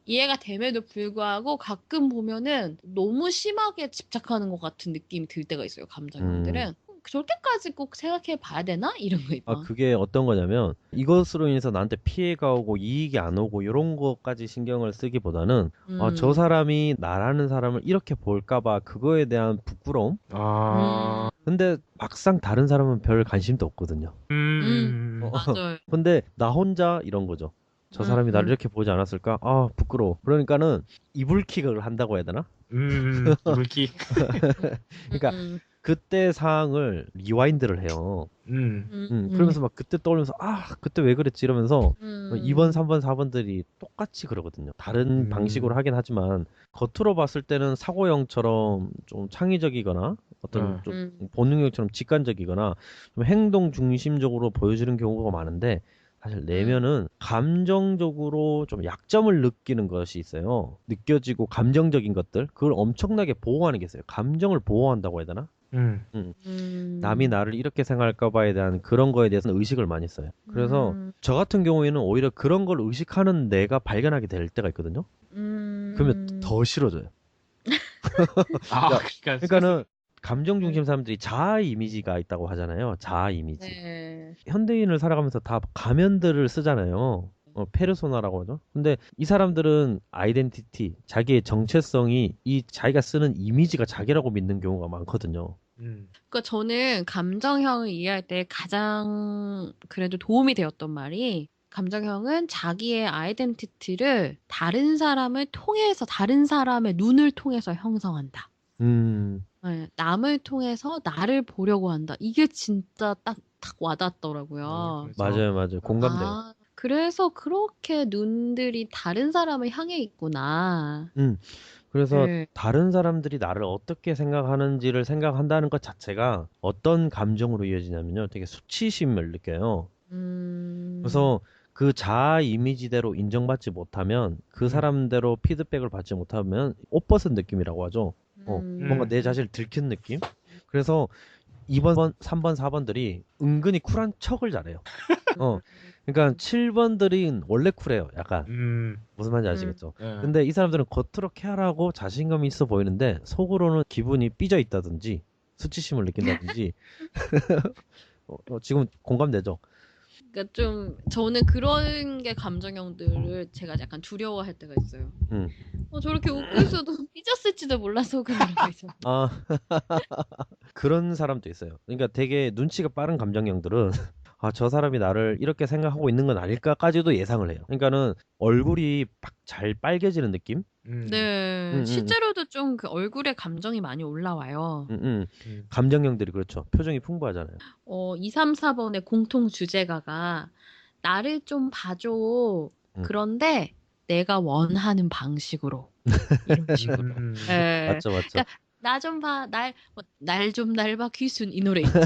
이해가 됨에도 불구하고 가끔 보면은 너무 심하게 집착하는 것 같은 느낌이 들 때가 있어요. 감정형들은. 저렇게까지 꼭 생각해 봐야 되나? 이런 거 있죠. 그게 어떤 거냐면 이것으로 인해서 나한테 피해가 오고 이익이 안 오고 이런 것까지 신경을 쓰기보다는 저 사람이 나라는 사람을 이렇게 볼까 봐 그거에 대한 부끄러움? 근데 막상 다른 사람은 별 관심도 없거든요. 맞아요. 근데 나 혼자 이런 거죠. 저 사람이 나를 이렇게 보지 않았을까? 부끄러워. 그러니까는 이불킥을 한다고 해야 되나? 물기. 그러니까 그때 상황을 리와인드를 해요. 그러면서 막 그때 떠올리면서 그때 왜 그랬지 이러면서 2번, 3번, 4번들이 똑같이 그러거든요. 다른 방식으로 하긴 하지만 겉으로 봤을 때는 사고형처럼 좀 창의적이거나 어떤 좀 본능형처럼 직관적이거나 좀 행동 중심적으로 보여지는 경우가 많은데 사실 내면은 감정적으로 좀 약점을 느끼는 것이 있어요. 느껴지고 감정적인 것들 그걸 엄청나게 보호하는 게 있어요. 감정을 보호한다고 해야 되나? 남이 나를 이렇게 생각할까 봐에 대한 그런 거에 대해서는 의식을 많이 써요. 그래서 저 같은 경우에는 오히려 그런 걸 의식하는 내가 발견하게 될 때가 있거든요. 그러면 더 싫어져요. 그러니까는 감정 중심 사람들이 자아 이미지가 있다고 하잖아요. 자아 이미지. 네. 현대인을 살아가면서 다 가면들을 쓰잖아요. 페르소나라고 하죠. 근데 이 사람들은 아이덴티티, 자기의 정체성이 이 자기가 쓰는 이미지가 자기라고 믿는 경우가 많거든요. 그러니까 저는 감정형을 이해할 때 가장 그래도 도움이 되었던 말이 감정형은 자기의 아이덴티티를 다른 사람을 통해서 다른 사람의 눈을 통해서 형성한다. 네, 남을 통해서 나를 보려고 한다. 이게 진짜 딱 와닿더라고요. 맞아요. 공감돼요. 그래서 그렇게 눈들이 다른 사람을 향해 있구나. 그래서 네. 다른 사람들이 나를 어떻게 생각하는지를 생각한다는 것 자체가 어떤 감정으로 이어지냐면요. 되게 수치심을 느껴요. 그래서 그 자아 이미지대로 인정받지 못하면 그 사람대로 피드백을 받지 못하면 옷 벗은 느낌이라고 하죠. 뭔가 내 자신을 들킨 느낌? 그래서 2번, 3번, 4번들이 은근히 쿨한 척을 잘해요. 그러니까 7번들은 원래 쿨해요. 약간. 무슨 말인지 아시겠죠? 근데 이 사람들은 겉으로 쾌활하고 자신감이 있어 보이는데 속으로는 기분이 삐져 있다든지 수치심을 느낀다든지 지금 공감되죠? 그러니까 좀 저는 그런 게 감정형들을 제가 약간 두려워할 때가 있어요. 저렇게 웃고 있어도 삐졌을지도 몰라서 그런 거 있죠. 아 그런 사람도 있어요. 그러니까 되게 눈치가 빠른 감정형들은 아, 저 사람이 나를 이렇게 생각하고 있는 건 아닐까까지도 예상을 해요. 그러니까는 얼굴이 막 잘 빨개지는 느낌? 네, 실제로도 좀 그 얼굴에 감정이 많이 올라와요. 감정형들이 그렇죠. 표정이 풍부하잖아요. 2, 3, 4번의 공통 주제가가 나를 좀 봐줘. 그런데 내가 원하는 방식으로. 이런 식으로. 네. 맞죠, 맞죠. 그러니까 나 좀 봐, 날 좀 날 봐, 귀순 이 노래 있죠.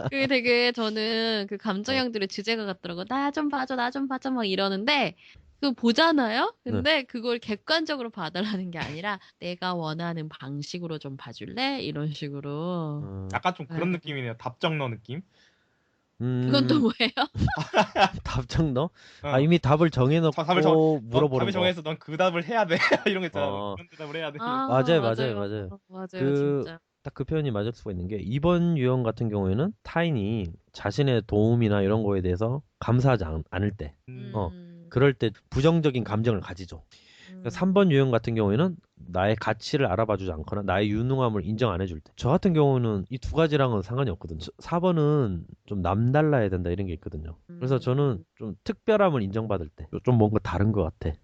그게 되게 저는 그 감정형들의 주제가 같더라고. 나 좀 봐줘, 나 좀 봐줘 막 이러는데 그거 보잖아요. 근데 그걸 객관적으로 봐달라는 게 아니라 내가 원하는 방식으로 좀 봐줄래? 이런 식으로. 약간 좀 그런 느낌이네요. 답정너 느낌? 그건 또 뭐예요? 답정너? 아, 이미 답을 정해놓고 물어보는 답을 거. 정해서 넌 그 답을 해야 돼. 이런 거 있잖아. 그런 대답을 해야 돼. 맞아요. 진짜. 딱 그 표현이 맞을 수가 있는 게 이번 유형 같은 경우에는 타인이 자신의 도움이나 이런 거에 대해서 감사하지 않을 때 그럴 때 부정적인 감정을 가지죠. 3번 유형 같은 경우에는 나의 가치를 알아봐주지 않거나 나의 유능함을 인정 안 해줄 때. 저 같은 경우는 이 두 가지랑은 상관이 없거든요. 4번은 좀 남달라야 된다 이런 게 있거든요. 그래서 저는 좀 특별함을 인정받을 때 좀 뭔가 다른 것 같아.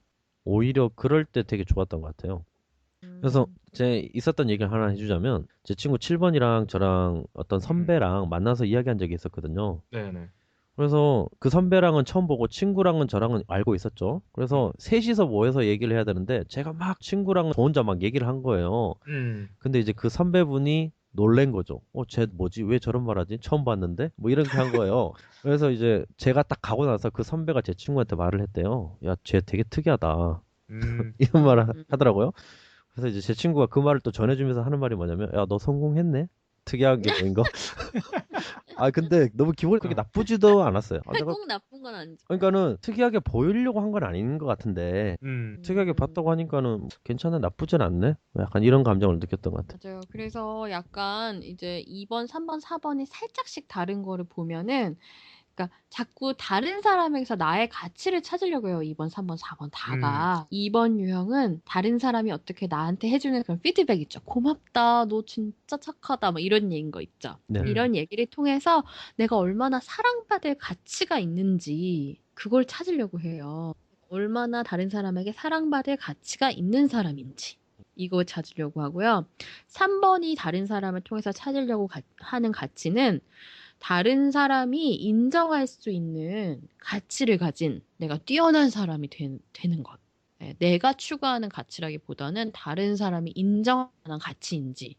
오히려 그럴 때 되게 좋았던 것 같아요. 그래서 제 있었던 얘기를 하나 해주자면 제 친구 7번이랑 저랑 어떤 선배랑 만나서 이야기한 적이 있었거든요. 네네. 그래서 그 선배랑은 처음 보고 친구랑은 저랑은 알고 있었죠. 그래서 셋이서 모여서 얘기를 해야 되는데 제가 막 친구랑 저 혼자 막 얘기를 한 거예요. 근데 이제 그 선배분이 놀란 거죠. 쟤 뭐지? 왜 저런 말 하지? 처음 봤는데? 뭐 이렇게 한 거예요. 그래서 이제 제가 딱 가고 나서 그 선배가 제 친구한테 말을 했대요. 야, 쟤 되게 특이하다. 이런 말을 하더라고요. 그래서 이제 제 친구가 그 말을 또 전해주면서 하는 말이 뭐냐면 야, 너 성공했네? 특이한 게 보인 거. 아, 근데 너무 기분이 그렇게 나쁘지도 않았어요. 꼭 나쁜 건 아니죠. 그러니까는 특이하게 보이려고 한 건 아닌 것 같은데 특이하게 봤다고 하니까는 괜찮아, 나쁘진 않네. 약간 이런 감정을 느꼈던 것 같아요. 맞아요. 그래서 약간 이제 2번, 3번, 4번이 살짝씩 다른 거를 보면은 그러니까 자꾸 다른 사람에게서 나의 가치를 찾으려고 해요. 2번, 3번, 4번 다가. 2번 유형은 다른 사람이 어떻게 나한테 해주는 그런 피드백 있죠. 고맙다. 너 진짜 착하다. 뭐 이런 얘기인 거 있죠. 네. 이런 얘기를 통해서 내가 얼마나 사랑받을 가치가 있는지 그걸 찾으려고 해요. 얼마나 다른 사람에게 사랑받을 가치가 있는 사람인지. 이거 찾으려고 하고요. 3번이 다른 사람을 통해서 찾으려고 하는 가치는 다른 사람이 인정할 수 있는 가치를 가진 내가 뛰어난 사람이 되는 것. 네, 내가 추구하는 가치라기보다는 다른 사람이 인정하는 가치인지.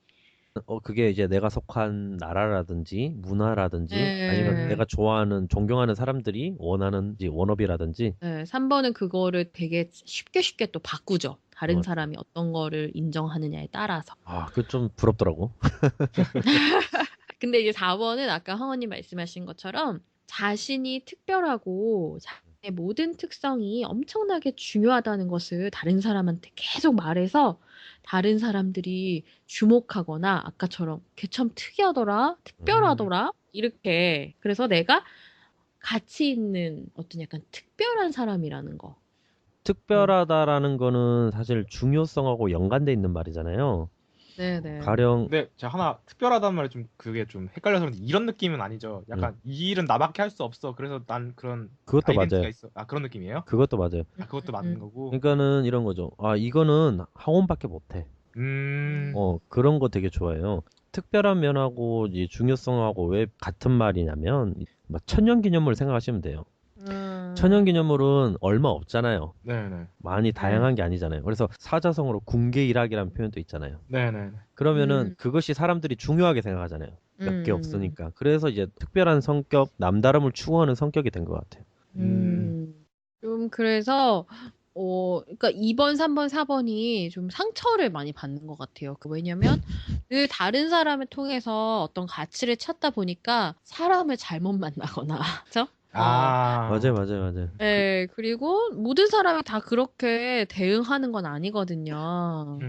그게 이제 내가 속한 나라라든지 문화라든지 아니면 내가 좋아하는 존경하는 사람들이 원하는 원업이라든지. 네, 3번은 그거를 되게 쉽게 또 바꾸죠. 다른 사람이 어떤 거를 인정하느냐에 따라서. 아, 그거 좀 부럽더라고. 근데 이제 4번은 아까 황원님 말씀하신 것처럼 자신이 특별하고 자신의 모든 특성이 엄청나게 중요하다는 것을 다른 사람한테 계속 말해서 다른 사람들이 주목하거나 아까처럼 걔 참 특이하더라, 특별하더라 이렇게. 그래서 내가 가치 있는 어떤 약간 특별한 사람이라는 거. 특별하다라는 거는 사실 중요성하고 연관돼 있는 말이잖아요. 네네. 가령 근데 제가 하나 특별하다는 말이 좀 그게 좀 헷갈려서 그런데 이런 느낌은 아니죠. 약간 이 일은 나밖에 할 수 없어. 그래서 난 그런 그것도 아이덴티티가 맞아요. 있어. 아, 그런 느낌이에요? 그것도 맞아요. 아, 그것도 맞는 거고. 그러니까는 이런 거죠. 아, 이거는 학원밖에 못해. 그런 거 되게 좋아해요. 특별한 면하고 이 중요성하고 왜 같은 말이냐면 막 천연기념물 생각하시면 돼요. 천연기념물은 얼마 없잖아요. 네네. 많이 다양한 게 아니잖아요. 그래서 사자성어로 군계일학이라는 표현도 있잖아요. 네네. 그러면은 그것이 사람들이 중요하게 생각하잖아요. 몇 개 없으니까. 그래서 이제 특별한 성격, 남다름을 추구하는 성격이 된 것 같아요. 좀 그래서 그러니까 2번, 3번, 4번이 좀 상처를 많이 받는 것 같아요. 왜냐면 늘 다른 사람을 통해서 어떤 가치를 찾다 보니까 사람을 잘못 만나거나, 그렇죠? 맞아요. 네, 그리고 모든 사람이 다 그렇게 대응하는 건 아니거든요.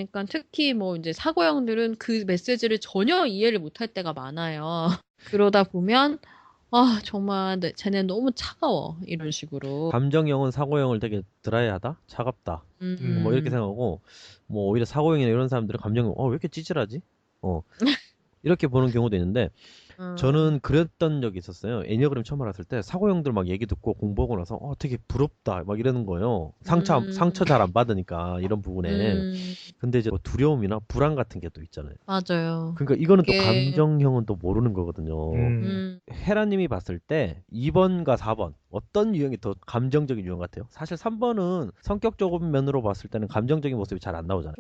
그러니까 특히 뭐 이제 사고형들은 그 메시지를 전혀 이해를 못할 때가 많아요. 그러다 보면 아, 정말 쟤네 너무 차가워. 이런 식으로. 감정형은 사고형을 되게 드라이하다? 차갑다. 뭐 이렇게 생각하고, 뭐 오히려 사고형이나 이런 사람들은 감정형, 왜 이렇게 찌질하지? 이렇게 보는 경우도 있는데, 저는 그랬던 적이 있었어요. 애니어그램 처음 알았을 때 사고형들 막 얘기 듣고 공부하고 나서 되게 부럽다 막 이러는 거예요. 상처 잘 안 받으니까 이런 부분에. 근데 이제 뭐 두려움이나 불안 같은 게 또 있잖아요. 맞아요. 그러니까 이거는 또 그게 감정형은 또 모르는 거거든요. 헤라님이 봤을 때 2번과 4번 어떤 유형이 더 감정적인 유형 같아요? 사실 3번은 성격적인 면으로 봤을 때는 감정적인 모습이 잘 안 나오잖아요.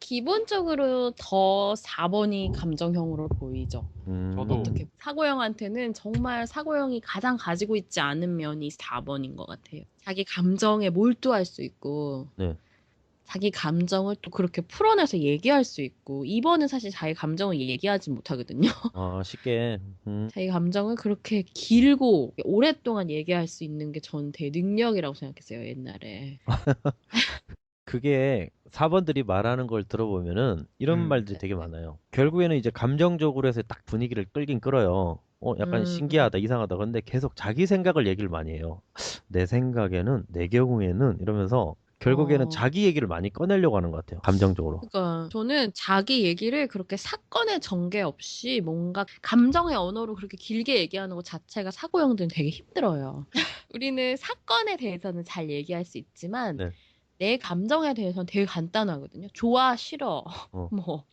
기본적으로 더 4번이 감정형으로 보이죠. 저도 어떻게 사고형한테는 정말 사고형이 가장 가지고 있지 않은 면이 4번인 것 같아요. 자기 감정에 몰두할 수 있고 네. 자기 감정을 또 그렇게 풀어내서 얘기할 수 있고 2번은 사실 자기 감정을 얘기하지 못하거든요. 쉽게. 자기 감정을 그렇게 길고 오랫동안 얘기할 수 있는 게 전 되게 능력이라고 생각했어요, 옛날에. 그게 4번들이 말하는 걸 들어보면은 이런 말들이 되게 많아요. 결국에는 이제 감정적으로 해서 딱 분위기를 끌긴 끌어요. 약간 신기하다, 이상하다. 근데 계속 자기 생각을 얘기를 많이 해요. 내 생각에는, 내 경우에는 이러면서 결국에는 자기 얘기를 많이 꺼내려고 하는 것 같아요. 감정적으로. 그러니까 저는 자기 얘기를 그렇게 사건의 전개 없이 뭔가 감정의 언어로 그렇게 길게 얘기하는 것 자체가 사고형들은 되게 힘들어요. 우리는 사건에 대해서는 잘 얘기할 수 있지만 네. 내 감정에 대해서는 되게 간단하거든요. 좋아, 싫어, 뭐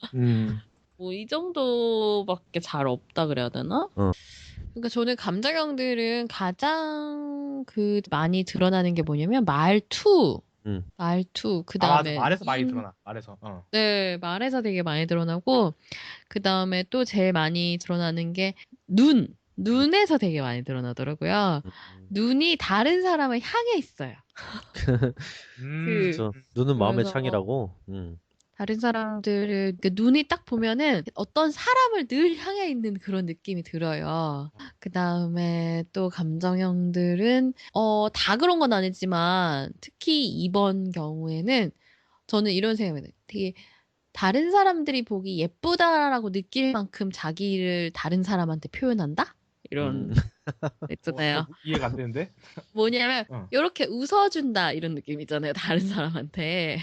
이 정도밖에 잘 없다 그래야 되나? 그러니까 저는 감정형들은 가장 많이 드러나는 게 뭐냐면 말투, 그 다음에 말에서 많이 드러나. 말에서. 네, 말에서 되게 많이 드러나고 그 다음에 또 제일 많이 드러나는 게 눈에서 되게 많이 드러나더라고요. 눈이 다른 사람을 향해 있어요. 그렇죠. 눈은 마음의 그래서 창이라고. 다른 사람들을 눈이 딱 보면은 어떤 사람을 늘 향해 있는 그런 느낌이 들어요. 그 다음에 또 감정형들은 다 그런 건 아니지만 특히 이번 경우에는 저는 이런 생각이 들어요. 되게 다른 사람들이 보기 예쁘다라고 느낄 만큼 자기를 다른 사람한테 표현한다? 이런 있잖아요. 이해가 안 되는데? 뭐냐면 이렇게 웃어준다 이런 느낌 있잖아요. 다른 사람한테.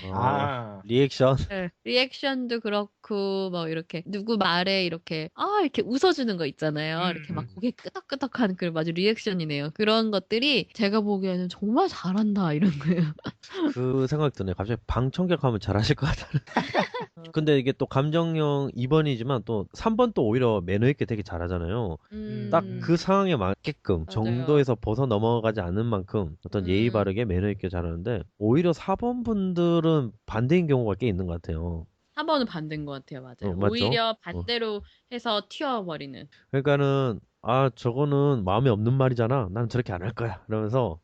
리액션. 네, 리액션도 그렇고 뭐 이렇게 누구 말에 이렇게 이렇게 웃어주는 거 있잖아요. 이렇게 막 고개 끄덕끄덕하는 그 맞아 리액션이네요. 그런 것들이 제가 보기에는 정말 잘한다 이런 거예요. 그 생각 드네요. 갑자기 방청객하면 잘하실 것 같아요. 근데 이게 또 감정형 2번이지만 또 3번 또 오히려 매너 있게 되게 잘하잖아요. 딱 그 상황에 맞게끔 정도에서 벗어 넘어가지 않는 만큼 어떤 예의 바르게 매너 있게 잘하는데 오히려 4번 분들은 반대인 경우가 꽤 있는 것 같아요. 3번은 반대인 것 같아요. 맞아요. 맞죠? 오히려 반대로 해서 튀어버리는. 그러니까는 저거는 마음에 없는 말이잖아. 나는 저렇게 안 할 거야. 이러면서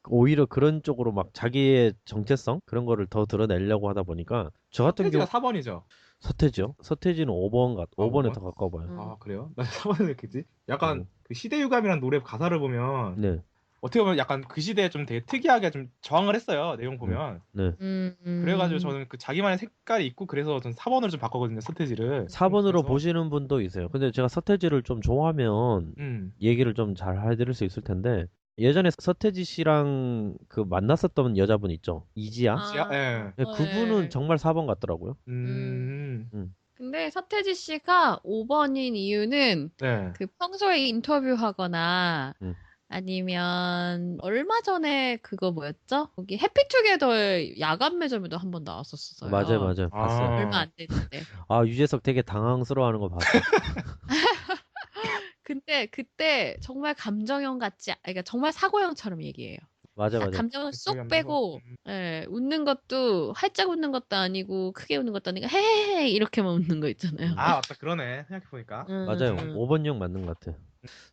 오히려 그런 쪽으로 막 자기의 정체성 그런 거를 더 드러내려고 하다 보니까 저 같은 경우 서태지가 4번이죠. 서태지요? 서태지는 5번에 더 가까워 봐요. 그래요? 나 4번을 느끼지? 약간 그 시대유감이라는 노래 가사를 보면 네. 어떻게 보면 약간 그 시대에 좀 되게 특이하게 좀 저항을 했어요. 내용 보면. 네. 그래가지고 저는 그 자기만의 색깔이 있고 그래서 전 4번을 좀 바꿨거든요. 서태지를. 4번으로 그래서 보시는 분도 있어요. 근데 제가 서태지를 좀 좋아하면 얘기를 좀 잘 해드릴 수 있을 텐데 예전에 서태지 씨랑 그 만났었던 여자분 있죠? 이지아? 예. 네, 그분은 정말 4번 같더라고요. 근데 서태지 씨가 5번인 이유는 네. 그 평소에 인터뷰하거나 아니면 얼마 전에 그거 뭐였죠? 거기 해피투게더 야간 매점에도 한번 나왔었어요. 맞아요. 봤어요. 얼마 안 됐는데. 유재석 되게 당황스러워하는 거 봤어요. 근데 그때 정말 감정형 같지, 그러니까 정말 사고형처럼 얘기해요. 맞아. 감정을 쏙 빼고, 웃는 것도 활짝 웃는 것도 아니고 크게 웃는 것도 아니고 헤헤헤 이렇게만 웃는 거 있잖아요. 맞다. 그러네. 생각해보니까. 맞아요. 5번형 맞는 것 같아요.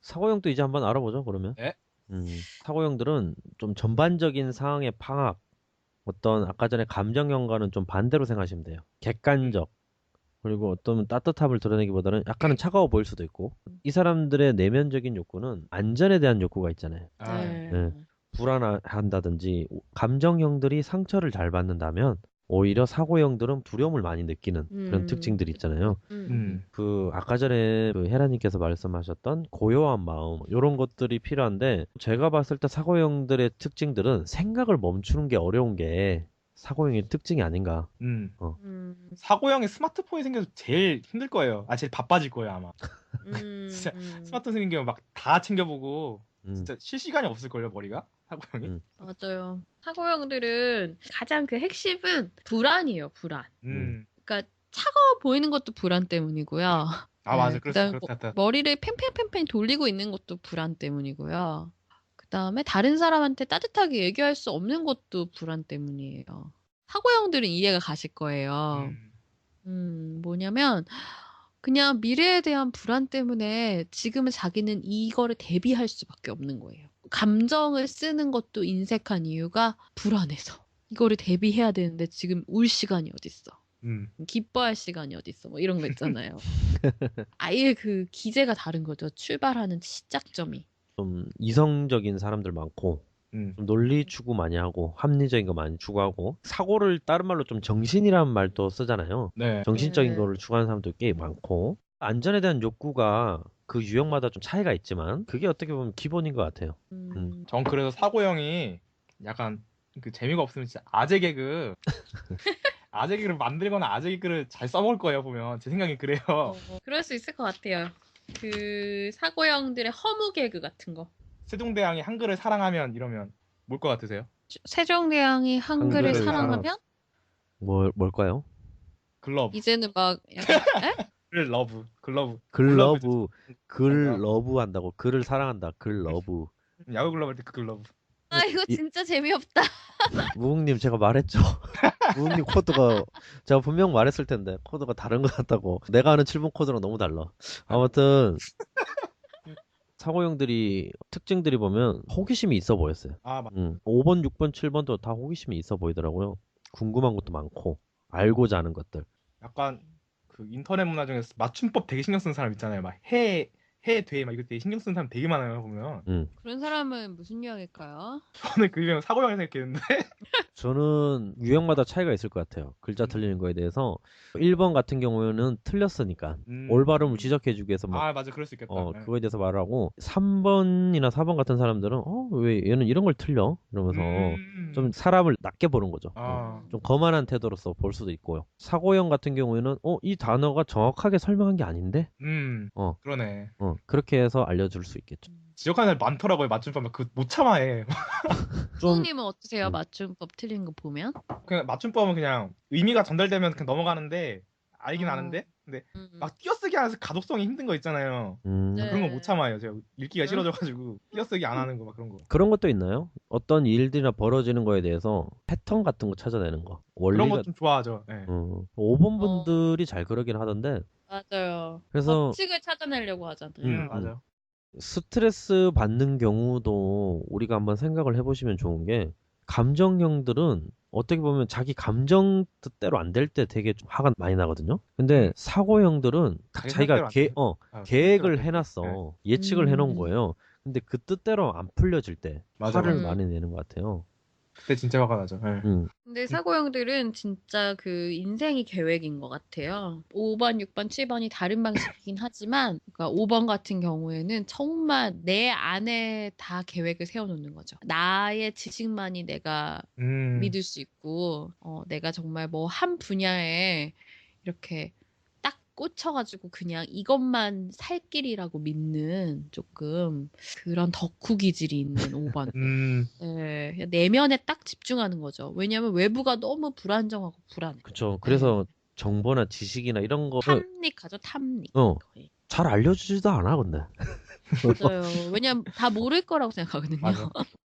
사고형도 이제 한번 알아보죠, 그러면. 네. 사고형들은 좀 전반적인 상황의 파악, 어떤 아까 전에 감정형과는 좀 반대로 생각하시면 돼요. 객관적. 그리고 어떤 따뜻함을 드러내기보다는 약간은 차가워 보일 수도 있고 이 사람들의 내면적인 욕구는 안전에 대한 욕구가 있잖아요. 네. 불안한다든지 감정형들이 상처를 잘 받는다면 오히려 사고형들은 두려움을 많이 느끼는 그런 특징들이 있잖아요. 그 아까 전에 그 헤라님께서 말씀하셨던 고요한 마음 이런 것들이 필요한데 제가 봤을 때 사고형들의 특징들은 생각을 멈추는 게 어려운 게 사고형의 특징이 아닌가. 사고형이 스마트폰이 생겨서 제일 힘들 거예요. 제일 바빠질 거예요 아마. 진짜 스마트폰 생기면 막 다 챙겨보고 진짜 쉴 시간이 없을걸요 머리가 사고형이. 맞아요. 사고형들은 가장 그 핵심은 불안이에요, 불안. 그러니까 차가워 보이는 것도 불안 때문이고요. 맞아. 그다음에 그렇다 같다. 머리를 팽팽팽팽 돌리고 있는 것도 불안 때문이고요. 그다음에 다른 사람한테 따뜻하게 얘기할 수 없는 것도 불안 때문이에요. 사고형들은 이해가 가실 거예요. 뭐냐면 그냥 미래에 대한 불안 때문에 지금은 자기는 이거를 대비할 수밖에 없는 거예요. 감정을 쓰는 것도 인색한 이유가 불안해서. 이거를 대비해야 되는데 지금 울 시간이 어딨어. 기뻐할 시간이 어딨어. 뭐 이런 거 있잖아요. 아예 그 기제가 다른 거죠. 출발하는 시작점이. 좀 이성적인 사람들 많고 좀 논리 추구 많이 하고 합리적인 거 많이 추구하고 사고를 다른 말로 좀 정신이라는 말도 쓰잖아요. 네. 정신적인 네. 거를 추구하는 사람도 꽤 많고 안전에 대한 욕구가 그 유형마다 좀 차이가 있지만 그게 어떻게 보면 기본인 것 같아요. 전 그래서 사고형이 약간 그 재미가 없으면 진짜 아재 개그를 만들거나 아재 개그를 잘 써먹을 거예요 보면 제 생각이 그래요. 그럴 수 있을 것 같아요. 그 사고형들의 허무 개그 같은 거. 세종대왕이 한글을 사랑하면 이러면 뭘 것 같으세요? 세종대왕이 한글을 한글을 사랑하면 뭘까요? 글러브. 이제는 막 약간 글러브. 글러브 한다고 글을 사랑한다. 글러브. 야구 글러브 할 때 그 글러브. 이거 진짜 재미없다. 무웅님 제가 말했죠. 무웅님 코드가 제가 분명 말했을 텐데 코드가 다른 것 같다고. 내가 아는 7번 코드랑 너무 달라. 아무튼 사고형들이 특징들이 보면 호기심이 있어 보였어요. 5번, 6번, 7번도 다 호기심이 있어 보이더라고요. 궁금한 것도 많고 알고자 하는 것들. 약간 그 인터넷 문화 중에서 맞춤법 되게 신경 쓰는 사람 있잖아요. 막 해 돼 막 이거 되게 신경 쓰는 사람 되게 많아요 보면. 그런 사람은 무슨 유형일까요? 저는 그 유형 사고형을 생각했는데. 저는 유형마다 차이가 있을 것 같아요. 글자 틀리는 거에 대해서 1번 같은 경우에는 틀렸으니까 올바름을 지적해주기 위해서 막 맞아 그럴 수 있겠다. 그거에 대해서 말을 하고 3번이나 4번 같은 사람들은 왜 얘는 이런 걸 틀려? 이러면서 좀 사람을 낮게 보는 거죠. 좀 거만한 태도로서 볼 수도 있고요. 사고형 같은 경우에는 이 단어가 정확하게 설명한 게 아닌데? 그러네. 그렇게 해서 알려줄 수 있겠죠. 지적하는 사람 많더라고요. 맞춤법 그 못 참아해. 수님은 어떠세요? 맞춤법 틀린 거 보면? 그냥 맞춤법은 그냥 의미가 전달되면 그냥 넘어가는데 알긴 아는데 근데 막 띄어쓰기 하면서 가독성이 힘든 거 있잖아요. 그런 거 못 참아요. 제가 읽기가 싫어져가지고 띄어쓰기 안 하는 거 막 그런 거. 그런 것도 있나요? 어떤 일들이나 벌어지는 거에 대해서 패턴 같은 거 찾아내는 거. 그런 거 좀 좋아하죠. 네. 5번 분들이 잘 그러긴 하던데. 맞아요. 그래서 법칙을 찾아내려고 하잖아요. 맞아요. 스트레스 받는 경우도 우리가 한번 생각을 해보시면 좋은 게 감정형들은 어떻게 보면 자기 감정 뜻대로 안 될 때 되게 좀 화가 많이 나거든요. 근데 사고형들은 딱 자기가 계획을 해놨어. 예측을 해놓은 거예요. 근데 그 뜻대로 안 풀려질 때 화를 많이 내는 것 같아요. 그때 진짜 화가 나죠. 네. 근데 사고형들은 진짜 그 인생이 계획인 것 같아요. 5번, 6번, 7번이 다른 방식이긴 하지만 그러니까 5번 같은 경우에는 정말 내 안에 다 계획을 세워놓는 거죠. 나의 지식만이 내가 믿을 수 있고 내가 정말 뭐 한 분야에 이렇게 딱 꽂혀가지고 그냥 이것만 살 길이라고 믿는 조금 그런 덕후 기질이 있는 5번. 네, 내면에 딱 집중하는 거죠. 왜냐하면 외부가 너무 불안정하고 불안해. 그렇죠. 그래서 정보나 지식이나 이런 거 탐닉하죠, 탐닉. 잘 알려주지도 않아 근데. 맞아요. 왜냐면 다 모를 거라고 생각하거든요.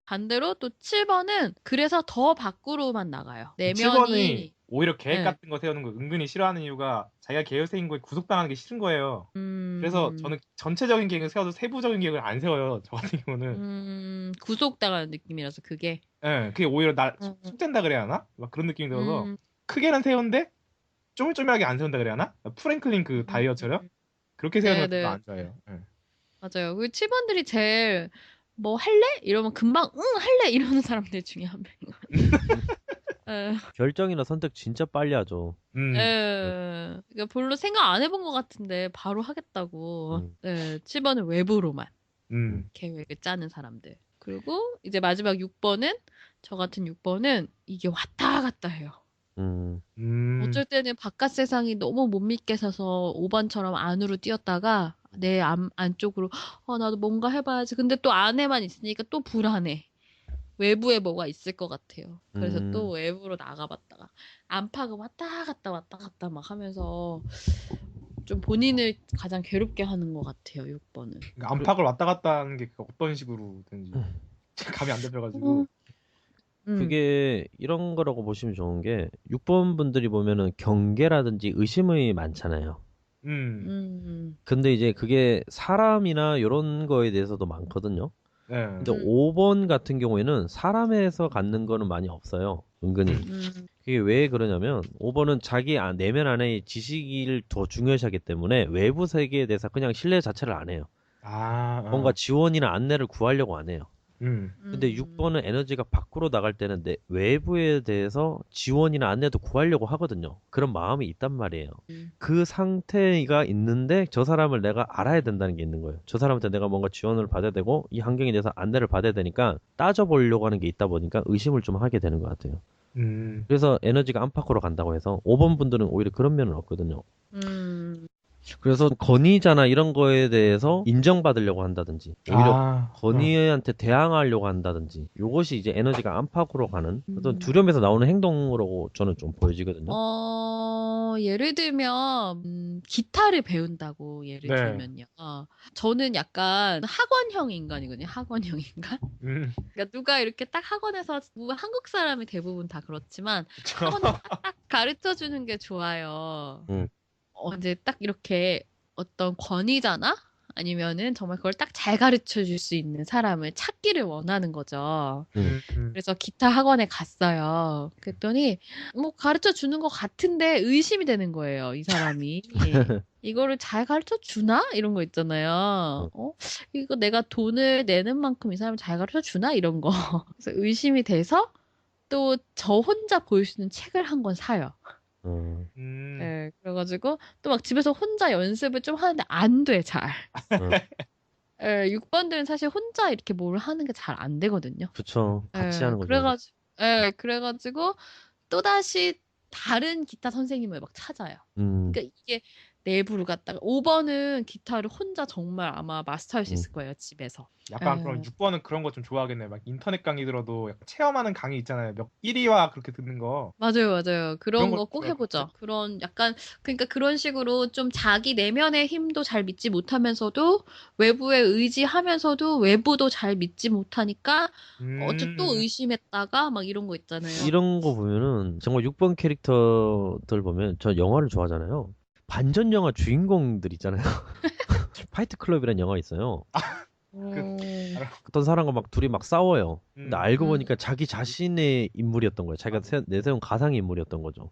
반대로 또 7번은 그래서 더 밖으로만 나가요. 내면이 7번이 오히려 계획 같은 거 세우는 거 은근히 싫어하는 이유가 자기가 계획 세운 거에 구속당하는 게 싫은 거예요. 그래서 저는 전체적인 계획을 세워도 세부적인 계획을 안 세워요. 저 같은 경우는. 구속당하는 느낌이라서 그게. 네, 그게 오히려 나 숙된다 그래야 하나? 막 그런 느낌이 들어서 크게는 세운데 쪼물쪼물하게 안 세운다 그래야 하나? 프랭클린 그 다이어처럼 그렇게 세우는 걸 안 좋아해요. 네. 맞아요. 그 7번들이 제일 뭐 할래? 이러면 금방 응 할래 이러는 사람들 중에 한 명인 것 같아요. 에, 결정이나 선택 진짜 빨리 하죠. 그러니까 별로 생각 안 해본 것 같은데 바로 하겠다고. 음. 7번은 외부로만 음. 계획을 짜는 사람들. 그리고 이제 마지막 6번은 저 같은 6번은 이게 왔다 갔다 해요. 어쩔 때는 바깥 세상이 너무 못 믿게 서서 5번처럼 안으로 뛰었다가 내 안쪽으로 나도 뭔가 해봐야지. 근데 또 안에만 있으니까 또 불안해. 외부에 뭐가 있을 것 같아요. 그래서 또 외부로 나가봤다가 안팎을 왔다 갔다 막 하면서 좀 본인을 가장 괴롭게 하는 것 같아요. 6번은. 그러니까 안팎을 왔다 갔다 하는 게 어떤 식으로든지 감이 안 잡혀가지고. 그게 이런 거라고 보시면 좋은 게 6번 분들이 보면은 경계라든지 의심이 많잖아요. 근데 이제 그게 사람이나 이런 거에 대해서도 많거든요. 네. 근데 5번 같은 경우에는 사람에서 갖는 거는 많이 없어요. 은근히. 그게 왜 그러냐면 5번은 자기 내면 안에 지식을 더 중요시하기 때문에 외부 세계에 대해서 그냥 신뢰 자체를 안 해요. 뭔가 지원이나 안내를 구하려고 안 해요. 근데 6번은 에너지가 밖으로 나갈 때는 외부에 대해서 지원이나 안내도 구하려고 하거든요. 그런 마음이 있단 말이에요. 그 상태가 있는데 저 사람을 내가 알아야 된다는 게 있는 거예요. 저 사람한테 내가 뭔가 지원을 받아야 되고 이 환경에 대해서 안내를 받아야 되니까 따져보려고 하는 게 있다 보니까 의심을 좀 하게 되는 것 같아요. 그래서 에너지가 안팎으로 간다고 해서 5번 분들은 오히려 그런 면은 없거든요. 그래서 건의자나 이런 거에 대해서 인정받으려고 한다든지 오히려 건의한테 대항하려고 한다든지 요것이 이제 에너지가 안팎으로 가는 어떤 두려움에서 나오는 행동으로 저는 좀 보여지거든요. 예를 들면 기타를 배운다고 예를 네. 들면요. 저는 약간 학원형 인간이거든요. 학원형 인간. 그러니까 누가 이렇게 딱 학원에서 한국 사람이 대부분 다 그렇지만 학원에서 딱 가르쳐 주는 게 좋아요. 이제 딱 이렇게 어떤 권위자나 아니면은 정말 그걸 딱 잘 가르쳐 줄 수 있는 사람을 찾기를 원하는 거죠. 그래서 기타 학원에 갔어요. 그랬더니 뭐 가르쳐 주는 것 같은데 의심이 되는 거예요, 이 사람이. 이거를 잘 가르쳐 주나? 이런 거 있잖아요. 이거 내가 돈을 내는 만큼 이 사람이 잘 가르쳐 주나? 이런 거. 그래서 의심이 돼서 또 저 혼자 볼 수 있는 책을 한 권 사요. 네, 그래가지고 또 막 집에서 혼자 연습을 좀 하는데 안 돼, 잘. 6번들은 사실 혼자 이렇게 뭘 하는 게 잘 안 되거든요. 그쵸. 같이 하는 거죠. 그래가지고 또다시 다른 기타 선생님을 막 찾아요. 그러니까 이게 내부로 갔다가 5번은 기타를 혼자 정말 아마 마스터할 수 있을 거예요, 집에서. 약간 그럼 6번은 그런 거 좀 좋아하겠네요. 막 인터넷 강의 들어도 약간 체험하는 강의 있잖아요. 몇 1위와 그렇게 듣는 거. 맞아요. 그런 그런 거 거 꼭 좋아할 것 해보죠. 그런 약간 그러니까 그런 식으로 좀 자기 내면의 힘도 잘 믿지 못하면서도 외부에 의지하면서도 외부도 잘 믿지 못하니까 어째 또 의심했다가 막 이런 거 있잖아요. 이런 거 보면은 정말 6번 캐릭터들 보면 저 영화를 좋아하잖아요. 반전 영화 주인공들 있잖아요. 파이트 클럽이라는 영화 있어요. 어떤 사람과 막 둘이 막 싸워요. 근데 알고 보니까 자기 자신의 인물이었던 거예요. 자기가 내세운 가상의 인물이었던 거죠.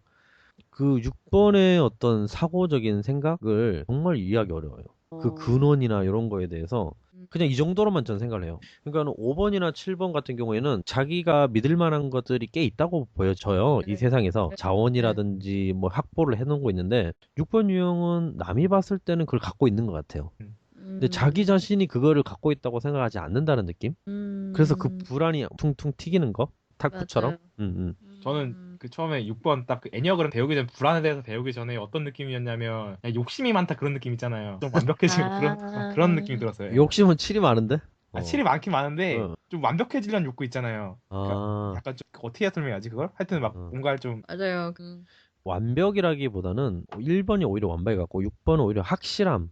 그 6번의 어떤 사고적인 생각을 정말 이해하기 어려워요. 그 근원이나 이런 거에 대해서 그냥 이 정도로만 전 생각을 해요. 그러니까 5번이나 7번 같은 경우에는 자기가 믿을 만한 것들이 꽤 있다고 보여져요. 이 세상에서 자원이라든지 뭐 확보를 해놓은 거 있는데 6번 유형은 남이 봤을 때는 그걸 갖고 있는 것 같아요. 근데 자기 자신이 그거를 갖고 있다고 생각하지 않는다는 느낌? 그래서 그 불안이 퉁퉁 튀기는 거? 탁구처럼? 저는 그 처음에 6번 딱 그 애니어그램 배우기 전 불안에 대해서 배우기 전에 어떤 느낌이었냐면 그냥 욕심이 많다 그런 느낌 있잖아요. 좀 완벽해지고 그런 느낌이 들었어요. 욕심은 칠이 많은데? 칠이 많긴 많은데 좀 완벽해지려는 욕구 있잖아요. 그러니까 약간 좀 어떻게 설명해야지 그걸? 하여튼 막 뭔가 좀 맞아요. 완벽이라기보다는 1번이 오히려 완벽해 갖고 6번은 오히려 확실함.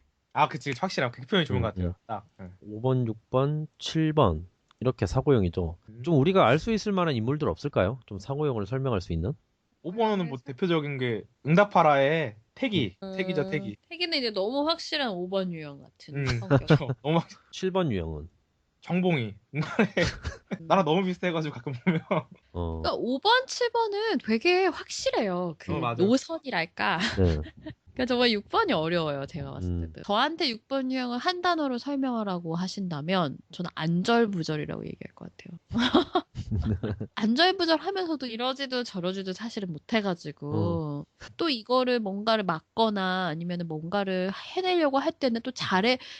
그치 확실함. 그 표현이 좋은 것 같아요. 딱. 5번, 6번, 7번 이렇게 사고형이죠. 좀 우리가 알 수 있을 만한 인물들 없을까요? 좀 사고형을 설명할 수 있는? 5번은 뭐 대표적인 게 응답하라의 태기죠, 태기. 태기는 이제 너무 확실한 5번 유형 같은 성격. 너무 7번 유형은? 정봉이. 나랑 너무 비슷해가지고 가끔 보면. 그러니까 5번, 7번은 되게 확실해요. 그 노선이랄까. 그러니까 정말 6번이 어려워요. 제가 봤을 때도. 저한테 6번 유형을 한 단어로 설명하라고 하신다면 저는 안절부절이라고 얘기할 것 같아요. 안절부절하면서도 이러지도 저러지도 사실은 못해가지고 또 이거를 뭔가를 막거나 아니면 뭔가를 해내려고 할 때는 또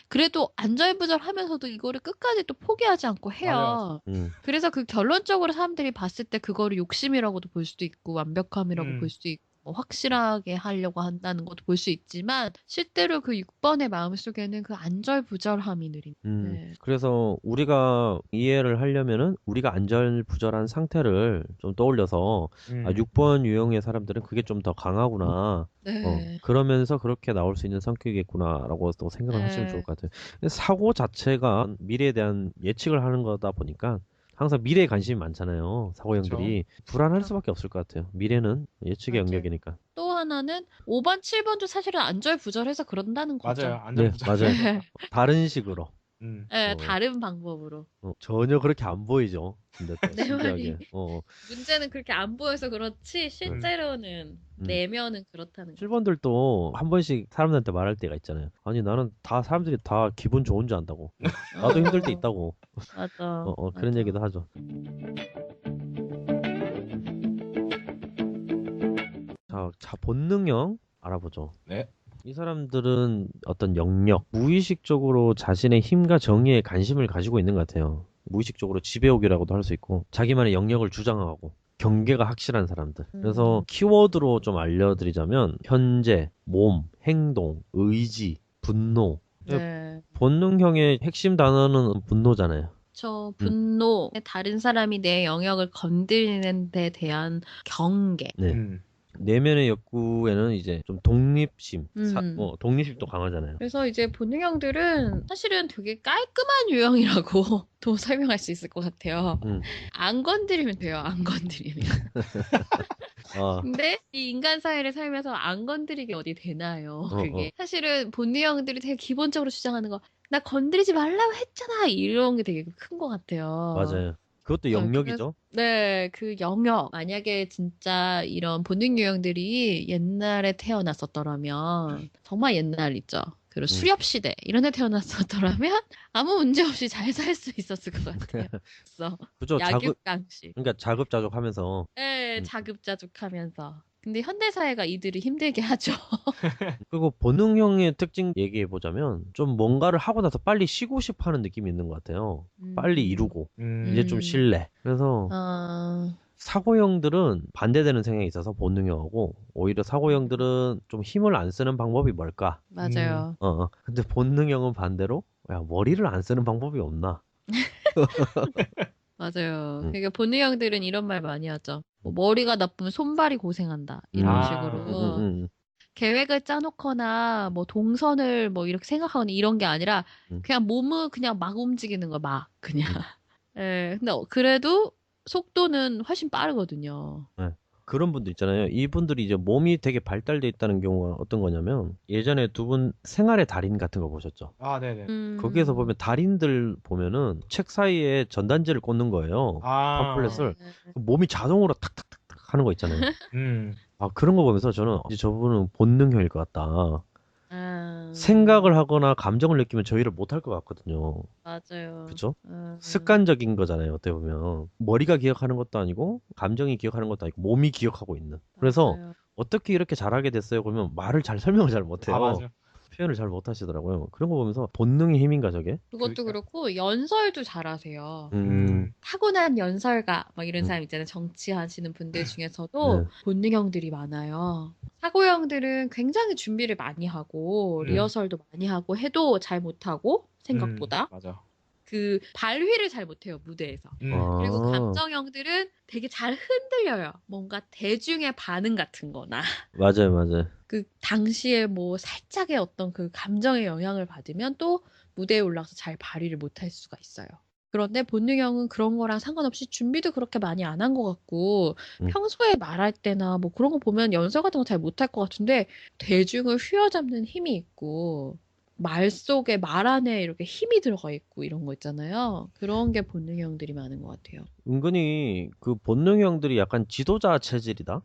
그래도 안절부절하면서도 이거를 끝까지 또 포기하지 않고 해요. 그래서 그 결론적으로 사람들이 봤을 때 그거를 욕심이라고도 볼 수도 있고 완벽함이라고 볼 수도 있고 뭐 확실하게 하려고 한다는 것도 볼 수 있지만 실제로 그 6번의 마음속에는 그 안절부절함이 느린. 네. 그래서 우리가 이해를 하려면은 우리가 안절부절한 상태를 좀 떠올려서 6번 유형의 사람들은 그게 좀 더 강하구나. 네. 그러면서 그렇게 나올 수 있는 성격이겠구나라고 또 생각을 하시면 좋을 것 같아요. 근데 사고 자체가 미래에 대한 예측을 하는 거다 보니까 항상 미래에 관심이 많잖아요. 사고형들이. 불안할 수밖에 없을 것 같아요. 미래는 예측의 맞아요. 영역이니까. 또 하나는 5번, 7번도 사실은 안절부절해서 그런다는 거죠. 맞아요. 네, 안절부절. 맞아요. 다른 식으로. 네, 다른 방법으로. 전혀 그렇게 안 보이죠. 근데 또 내 말이 신기하게. 문제는 그렇게 안 보여서 그렇지 실제로는 내면은 그렇다는 거죠. 7번들도 한 번씩 사람들한테 말할 때가 있잖아요. 아니 나는 다 사람들이 다 기분 좋은 줄 안다고. 나도 힘들 때 있다고. 맞아. 그런 맞아. 얘기도 하죠. 자, 본능형 알아보죠. 네. 이 사람들은 어떤 영역, 무의식적으로 자신의 힘과 정의에 관심을 가지고 있는 것 같아요. 무의식적으로 지배욕이라고도 할 수 있고, 자기만의 영역을 주장하고, 경계가 확실한 사람들. 그래서 키워드로 좀 알려드리자면, 현재, 몸, 행동, 의지, 분노. 네. 본능형의 핵심 단어는 분노잖아요. 저 분노, 다른 사람이 내 영역을 건드리는 데 대한 경계. 네. 내면의 욕구에는 이제 좀 독립심, 독립심도 강하잖아요. 그래서 이제 본능형들은 사실은 되게 깔끔한 유형이라고 또 설명할 수 있을 것 같아요. 안 건드리면 돼요, 안 건드리면. 근데 이 인간 사회를 살면서 안 건드리게 어디 되나요? 그게 사실은 본능형들이 되게 기본적으로 주장하는 거, 나 건드리지 말라고 했잖아, 이런 게 되게 큰 것 같아요. 맞아요. 그것도 영역이죠. 네, 그 영역. 만약에 진짜 이런 본능 유형들이 옛날에 태어났었더라면, 정말 옛날 있죠. 그리고 수렵시대, 이런 데 태어났었더라면, 아무 문제 없이 잘 살 수 있었을 것 같아요. 그죠. 약육강식. 그러니까 자급자족하면서. 네, 자급자족하면서. 근데 현대사회가 이들을 힘들게 하죠. 그리고 본능형의 특징 얘기해 보자면 좀 뭔가를 하고 나서 빨리 쉬고 싶어 하는 느낌이 있는 것 같아요. 빨리 이루고 이제 좀 쉴래. 그래서 사고형들은 반대되는 성향이 있어서 본능형하고, 오히려 사고형들은 좀 힘을 안 쓰는 방법이 뭘까? 맞아요. 근데 본능형은 반대로 야, 머리를 안 쓰는 방법이 없나? 맞아요. 그러니까 본능형들은 이런 말 많이 하죠. 뭐 머리가 나쁘면 손발이 고생한다. 이런 식으로. 계획을 짜놓거나 뭐 동선을 뭐 이렇게 생각하거나 이런 게 아니라 그냥 몸을 그냥 막 움직이는 거 막 그냥. 예. 근데 그래도 속도는 훨씬 빠르거든요. 네. 그런 분들 있잖아요. 이분들이 이제 몸이 되게 발달돼 있다는 경우가 어떤 거냐면, 예전에 두 분 생활의 달인 같은 거 보셨죠? 아, 네네. 거기에서 보면 달인들 보면은 책 사이에 전단지를 꽂는 거예요. 팜플렛을. 몸이 자동으로 탁탁탁탁 하는 거 있잖아요. 그런 거 보면서 저는 이제 저분은 본능형일 것 같다. 생각을 하거나 감정을 느끼면 저희를 못할 것 같거든요. 맞아요. 그죠? 습관적인 거잖아요. 어떻게 보면 머리가 기억하는 것도 아니고 감정이 기억하는 것도 아니고 몸이 기억하고 있는. 그래서 어떻게 이렇게 잘하게 됐어요? 그러면 말을 설명을 잘 못해요. 맞아. 표현을 잘 못하시더라고요. 그런 거 보면서 본능의 힘인가 저게? 그것도 그렇고 연설도 잘하세요. 타고난 연설가 막 이런 사람 있잖아요. 정치하시는 분들 중에서도 본능형들이 많아요. 사고형들은 굉장히 준비를 많이 하고 리허설도 많이 하고 해도 잘 못하고 생각보다 맞아. 그 발휘를 잘 못해요, 무대에서. 그리고 감정형들은 되게 잘 흔들려요. 뭔가 대중의 반응 같은 거나. 맞아요. 그 당시에 뭐 살짝의 어떤 그 감정의 영향을 받으면 또 무대에 올라가서 잘 발휘를 못할 수가 있어요. 그런데 본능형은 그런 거랑 상관없이 준비도 그렇게 많이 안 한 것 같고 평소에 말할 때나 뭐 그런 거 보면 연설 같은 거 잘 못할 것 같은데 대중을 휘어잡는 힘이 있고 말 속에 말 안에 이렇게 힘이 들어가 있고 이런 거 있잖아요. 그런 게 본능형들이 많은 것 같아요. 은근히 그 본능형들이 약간 지도자 체질이다.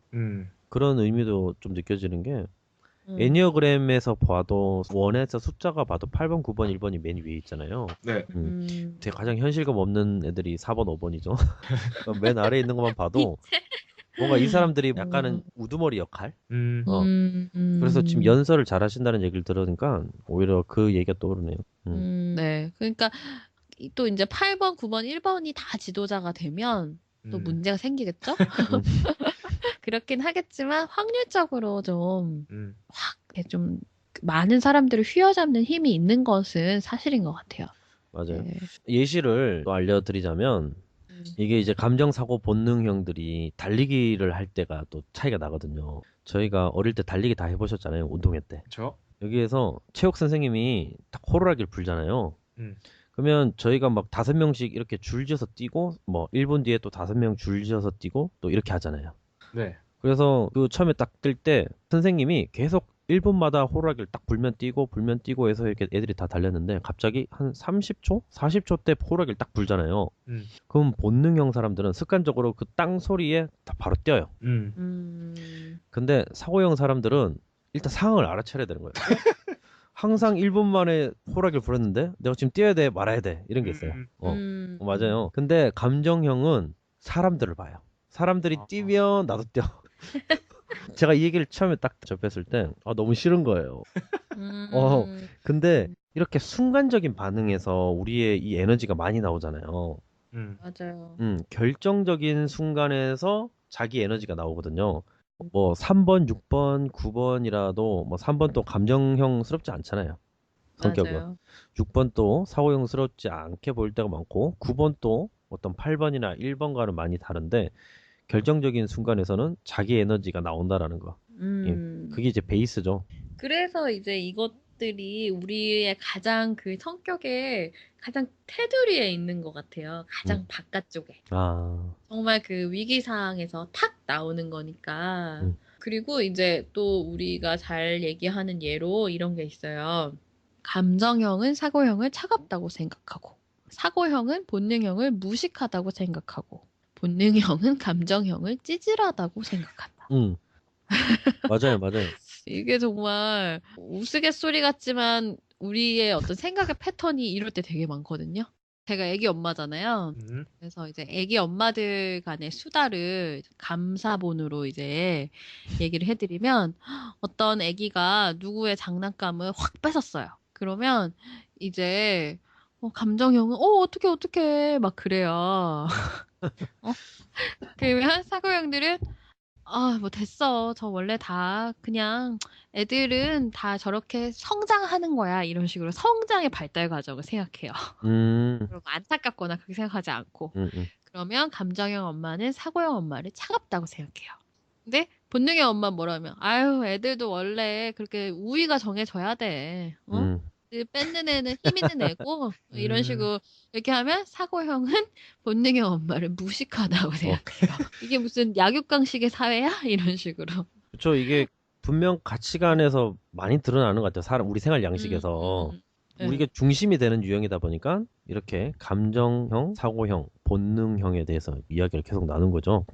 그런 의미도 좀 느껴지는 게, 애니어그램에서 봐도 원에서 숫자가 봐도 8번, 9번, 1번이 맨 위에 있잖아요. 네. 되게 가장 현실감 없는 애들이 4번, 5번이죠. 맨 아래에 있는 것만 봐도 뭔가 이 사람들이 약간은 우두머리 역할? 그래서 지금 연설을 잘 하신다는 얘기를 들으니까 오히려 그 얘기가 떠오르네요. 네. 그러니까 또 이제 8번, 9번, 1번이 다 지도자가 되면 또 문제가 생기겠죠? 그렇긴 하겠지만 확률적으로 좀 확 좀 많은 사람들을 휘어잡는 힘이 있는 것은 사실인 것 같아요. 맞아요. 네. 예시를 또 알려드리자면 이게 이제 감정사고 본능형들이 달리기를 할 때가 또 차이가 나거든요. 저희가 어릴 때 달리기 다 해보셨잖아요. 운동회 때. 그렇죠. 여기에서 체육 선생님이 딱 호루라기를 불잖아요. 그러면 저희가 막 5명씩 이렇게 줄지어서 뛰고 뭐 1분 뒤에 또 5명 줄지어서 뛰고 또 이렇게 하잖아요. 네. 그래서 그 처음에 딱 뛸 때 선생님이 계속 1분마다 호루라기를 딱 불면 뛰고 해서 이렇게 애들이 다 달렸는데 갑자기 한 30초? 40초 때 호루라기를 딱 불잖아요. 그럼 본능형 사람들은 습관적으로 그 땅 소리에 다 바로 뛰어요. 근데 사고형 사람들은 일단 상황을 알아차려야 되는 거예요. 항상 1분 만에 호루라기를 불었는데 내가 지금 뛰어야 돼 말아야 돼 이런 게 있어요. 맞아요. 근데 감정형은 사람들을 봐요. 사람들이 뛰면 나도 뛰어. 제가 이 얘기를 처음에 딱 접했을 때 너무 싫은 거예요. 근데 이렇게 순간적인 반응에서 우리의 이 에너지가 많이 나오잖아요. 맞아요. 결정적인 순간에서 자기 에너지가 나오거든요. 뭐 3번, 6번, 9번이라도 뭐 3번 또 감정형스럽지 않잖아요. 성격은. 맞아요. 6번 또 사고형스럽지 않게 보일 때가 많고 9번 또 어떤 8번이나 1번과는 많이 다른데 결정적인 순간에서는 자기 에너지가 나온다라는 거. 그게 이제 베이스죠. 그래서 이제 이것들이 우리의 가장 그 성격의 가장 테두리에 있는 것 같아요. 가장 바깥쪽에. 정말 그 위기 상황에서 탁 나오는 거니까. 그리고 이제 또 우리가 잘 얘기하는 예로 이런 게 있어요. 감정형은 사고형을 차갑다고 생각하고, 사고형은 본능형을 무식하다고 생각하고, 본능형은 감정형을 찌질하다고 생각한다. 맞아요. 이게 정말 우스갯소리 같지만 우리의 어떤 생각의 패턴이 이럴 때 되게 많거든요. 제가 애기 엄마잖아요. 그래서 이제 애기 엄마들 간의 수다를 감사본으로 이제 얘기를 해드리면 어떤 애기가 누구의 장난감을 확 뺏었어요. 그러면 이제 감정형은 어떡해 막 그래요. 그러면 사고형들은 뭐 됐어. 저 원래 다 그냥 애들은 다 저렇게 성장하는 거야. 이런 식으로 성장의 발달 과정을 생각해요. 그럼 안타깝거나 그렇게 생각하지 않고. 그러면 감정형 엄마는 사고형 엄마를 차갑다고 생각해요. 근데 본능형 엄마는 뭐라면 아유 애들도 원래 그렇게 우위가 정해져야 돼. 뺏는 애는 힘 있는 애고 이런 식으로 이렇게 하면 사고형은 본능형 엄마를 무식하다고 생각해요. 이게 무슨 약육강식의 사회야? 이런 식으로. 그렇죠. 이게 분명 가치관에서 많이 드러나는 것 같아요. 우리 생활 양식에서. 우리가 중심이 되는 유형이다 보니까 이렇게 감정형, 사고형, 본능형에 대해서 이야기를 계속 나눈 거죠.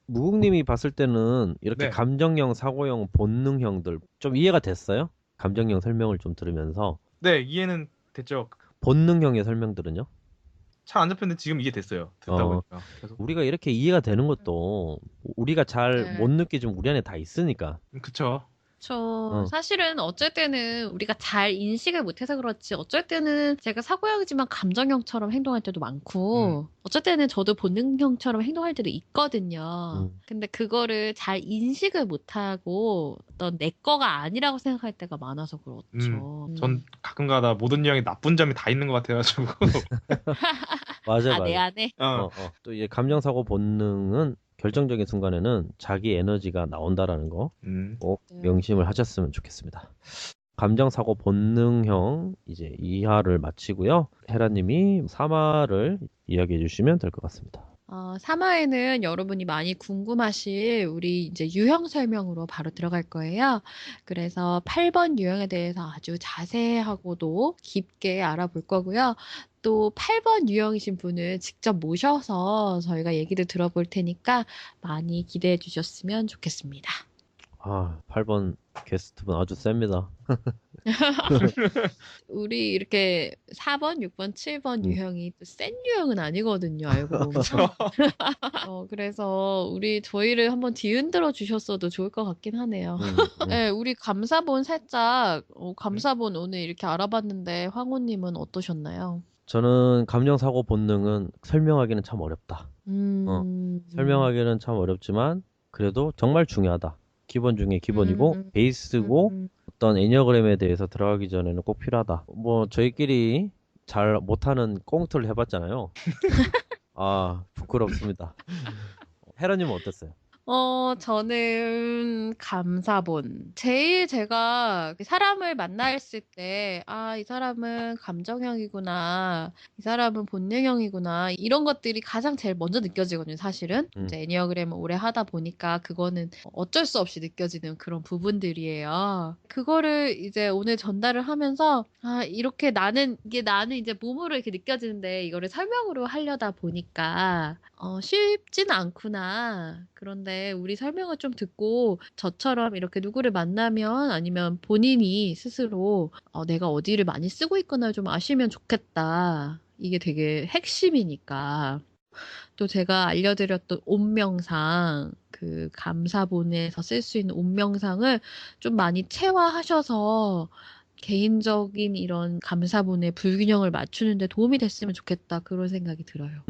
무국님이 봤을 때는 이렇게 감정형, 사고형, 본능형들 좀 이해가 됐어요? 감정형 설명을 좀 들으면서. 네, 이해는 됐죠. 본능형의 설명들은요? 잘 안 잡혔는데 지금 이해됐어요. 듣다 보니까. 계속. 우리가 이렇게 이해가 되는 것도 우리가 잘 못 느끼지만 우리 안에 다 있으니까. 그쵸. 사실은 어쩔 때는 우리가 잘 인식을 못해서 그렇지 어쩔 때는 제가 사고형이지만 감정형처럼 행동할 때도 많고 어쩔 때는 저도 본능형처럼 행동할 때도 있거든요. 근데 그거를 잘 인식을 못하고 어떤 내 거가 아니라고 생각할 때가 많아서 그렇죠. 전 가끔가다 모든 유형에 나쁜 점이 다 있는 것 같아가지고. 맞아요. 내 안에? 또 이제 감정사고 본능은 결정적인 순간에는 자기 에너지가 나온다라는 거 꼭 명심을 하셨으면 좋겠습니다. 감정사고 본능형 이제 2화를 마치고요. 헤라님이 3화를 이야기해 주시면 될 것 같습니다. 3화에는 여러분이 많이 궁금하실 우리 이제 유형 설명으로 바로 들어갈 거예요. 그래서 8번 유형에 대해서 아주 자세하고도 깊게 알아볼 거고요. 또 8번 유형이신 분을 직접 모셔서 저희가 얘기를 들어볼 테니까 많이 기대해 주셨으면 좋겠습니다. 아, 8번 게스트분 아주 셉니다. 우리 이렇게 4번, 6번, 7번 음. 유형이 또 센 유형은 아니거든요. 알고 보면. 그래서 저희를 한번 뒤흔들어 주셨어도 좋을 것 같긴 하네요. 네, 우리 감사본 살짝 감사본 오늘 이렇게 알아봤는데 황호님은 어떠셨나요? 저는 감정사고 본능은 설명하기는 참 어렵다. 설명하기는 참 어렵지만 그래도 정말 중요하다. 기본 중에 기본이고 베이스고 어떤 애니어그램에 대해서 들어가기 전에는 꼭 필요하다. 뭐 저희끼리 잘 못하는 꽁트를 해봤잖아요. 아, 부끄럽습니다. 헤라님은 어땠어요? 저는 감사본. 제일 제가 사람을 만났을 때, 이 사람은 감정형이구나. 이 사람은 본능형이구나. 이런 것들이 가장 제일 먼저 느껴지거든요, 사실은. 이제 애니어그램을 오래 하다 보니까 그거는 어쩔 수 없이 느껴지는 그런 부분들이에요. 그거를 이제 오늘 전달을 하면서, 이렇게 나는 이제 몸으로 이렇게 느껴지는데 이거를 설명으로 하려다 보니까, 쉽지는 않구나. 그런데 우리 설명을 좀 듣고 저처럼 이렇게 누구를 만나면 아니면 본인이 스스로 내가 어디를 많이 쓰고 있구나 좀 아시면 좋겠다. 이게 되게 핵심이니까. 또 제가 알려드렸던 옷명상, 그 감사본에서 쓸 수 있는 옷명상을 좀 많이 체화하셔서 개인적인 이런 감사본의 불균형을 맞추는 데 도움이 됐으면 좋겠다. 그런 생각이 들어요.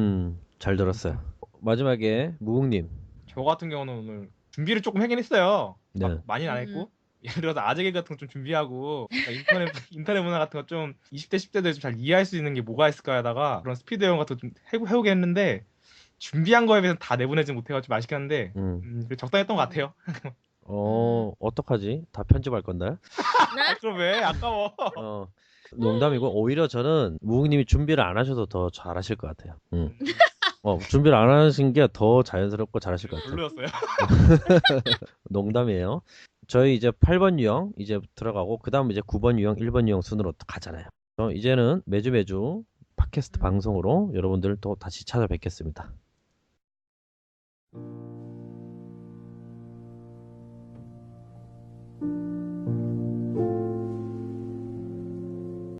잘 들었어요. 마지막에 무궁님. 저 같은 경우는 오늘 준비를 조금 하긴 했어요. 네. 막 많이는 안 했고 예를 들어서 아재개 같은 거 좀 준비하고 인터넷 문화 같은 거 좀 20대 10대들 좀 잘 이해할 수 있는 게 뭐가 있을까 하다가 그런 스피드 영어 같은 거 좀 해보게 했는데 준비한 거에 비해서 다 내보내지 못해가지고 좀 아쉽긴 한데 적당했던 것 같아요. 어떡하지? 다 편집할 건가요? 그럼 왜? 아까워. 농담이고 오히려 저는 무궁님이 준비를 안 하셔도 더 잘하실 것 같아요. 준비를 안 하신 게 더 자연스럽고 잘하실 것 같아요. 별로였어요. 농담이에요. 저희 이제 8번 유형 이제 들어가고 그 다음 이제 9번 유형, 1번 유형 순으로 가잖아요. 이제는 매주 팟캐스트 방송으로 여러분들 또 다시 찾아뵙겠습니다.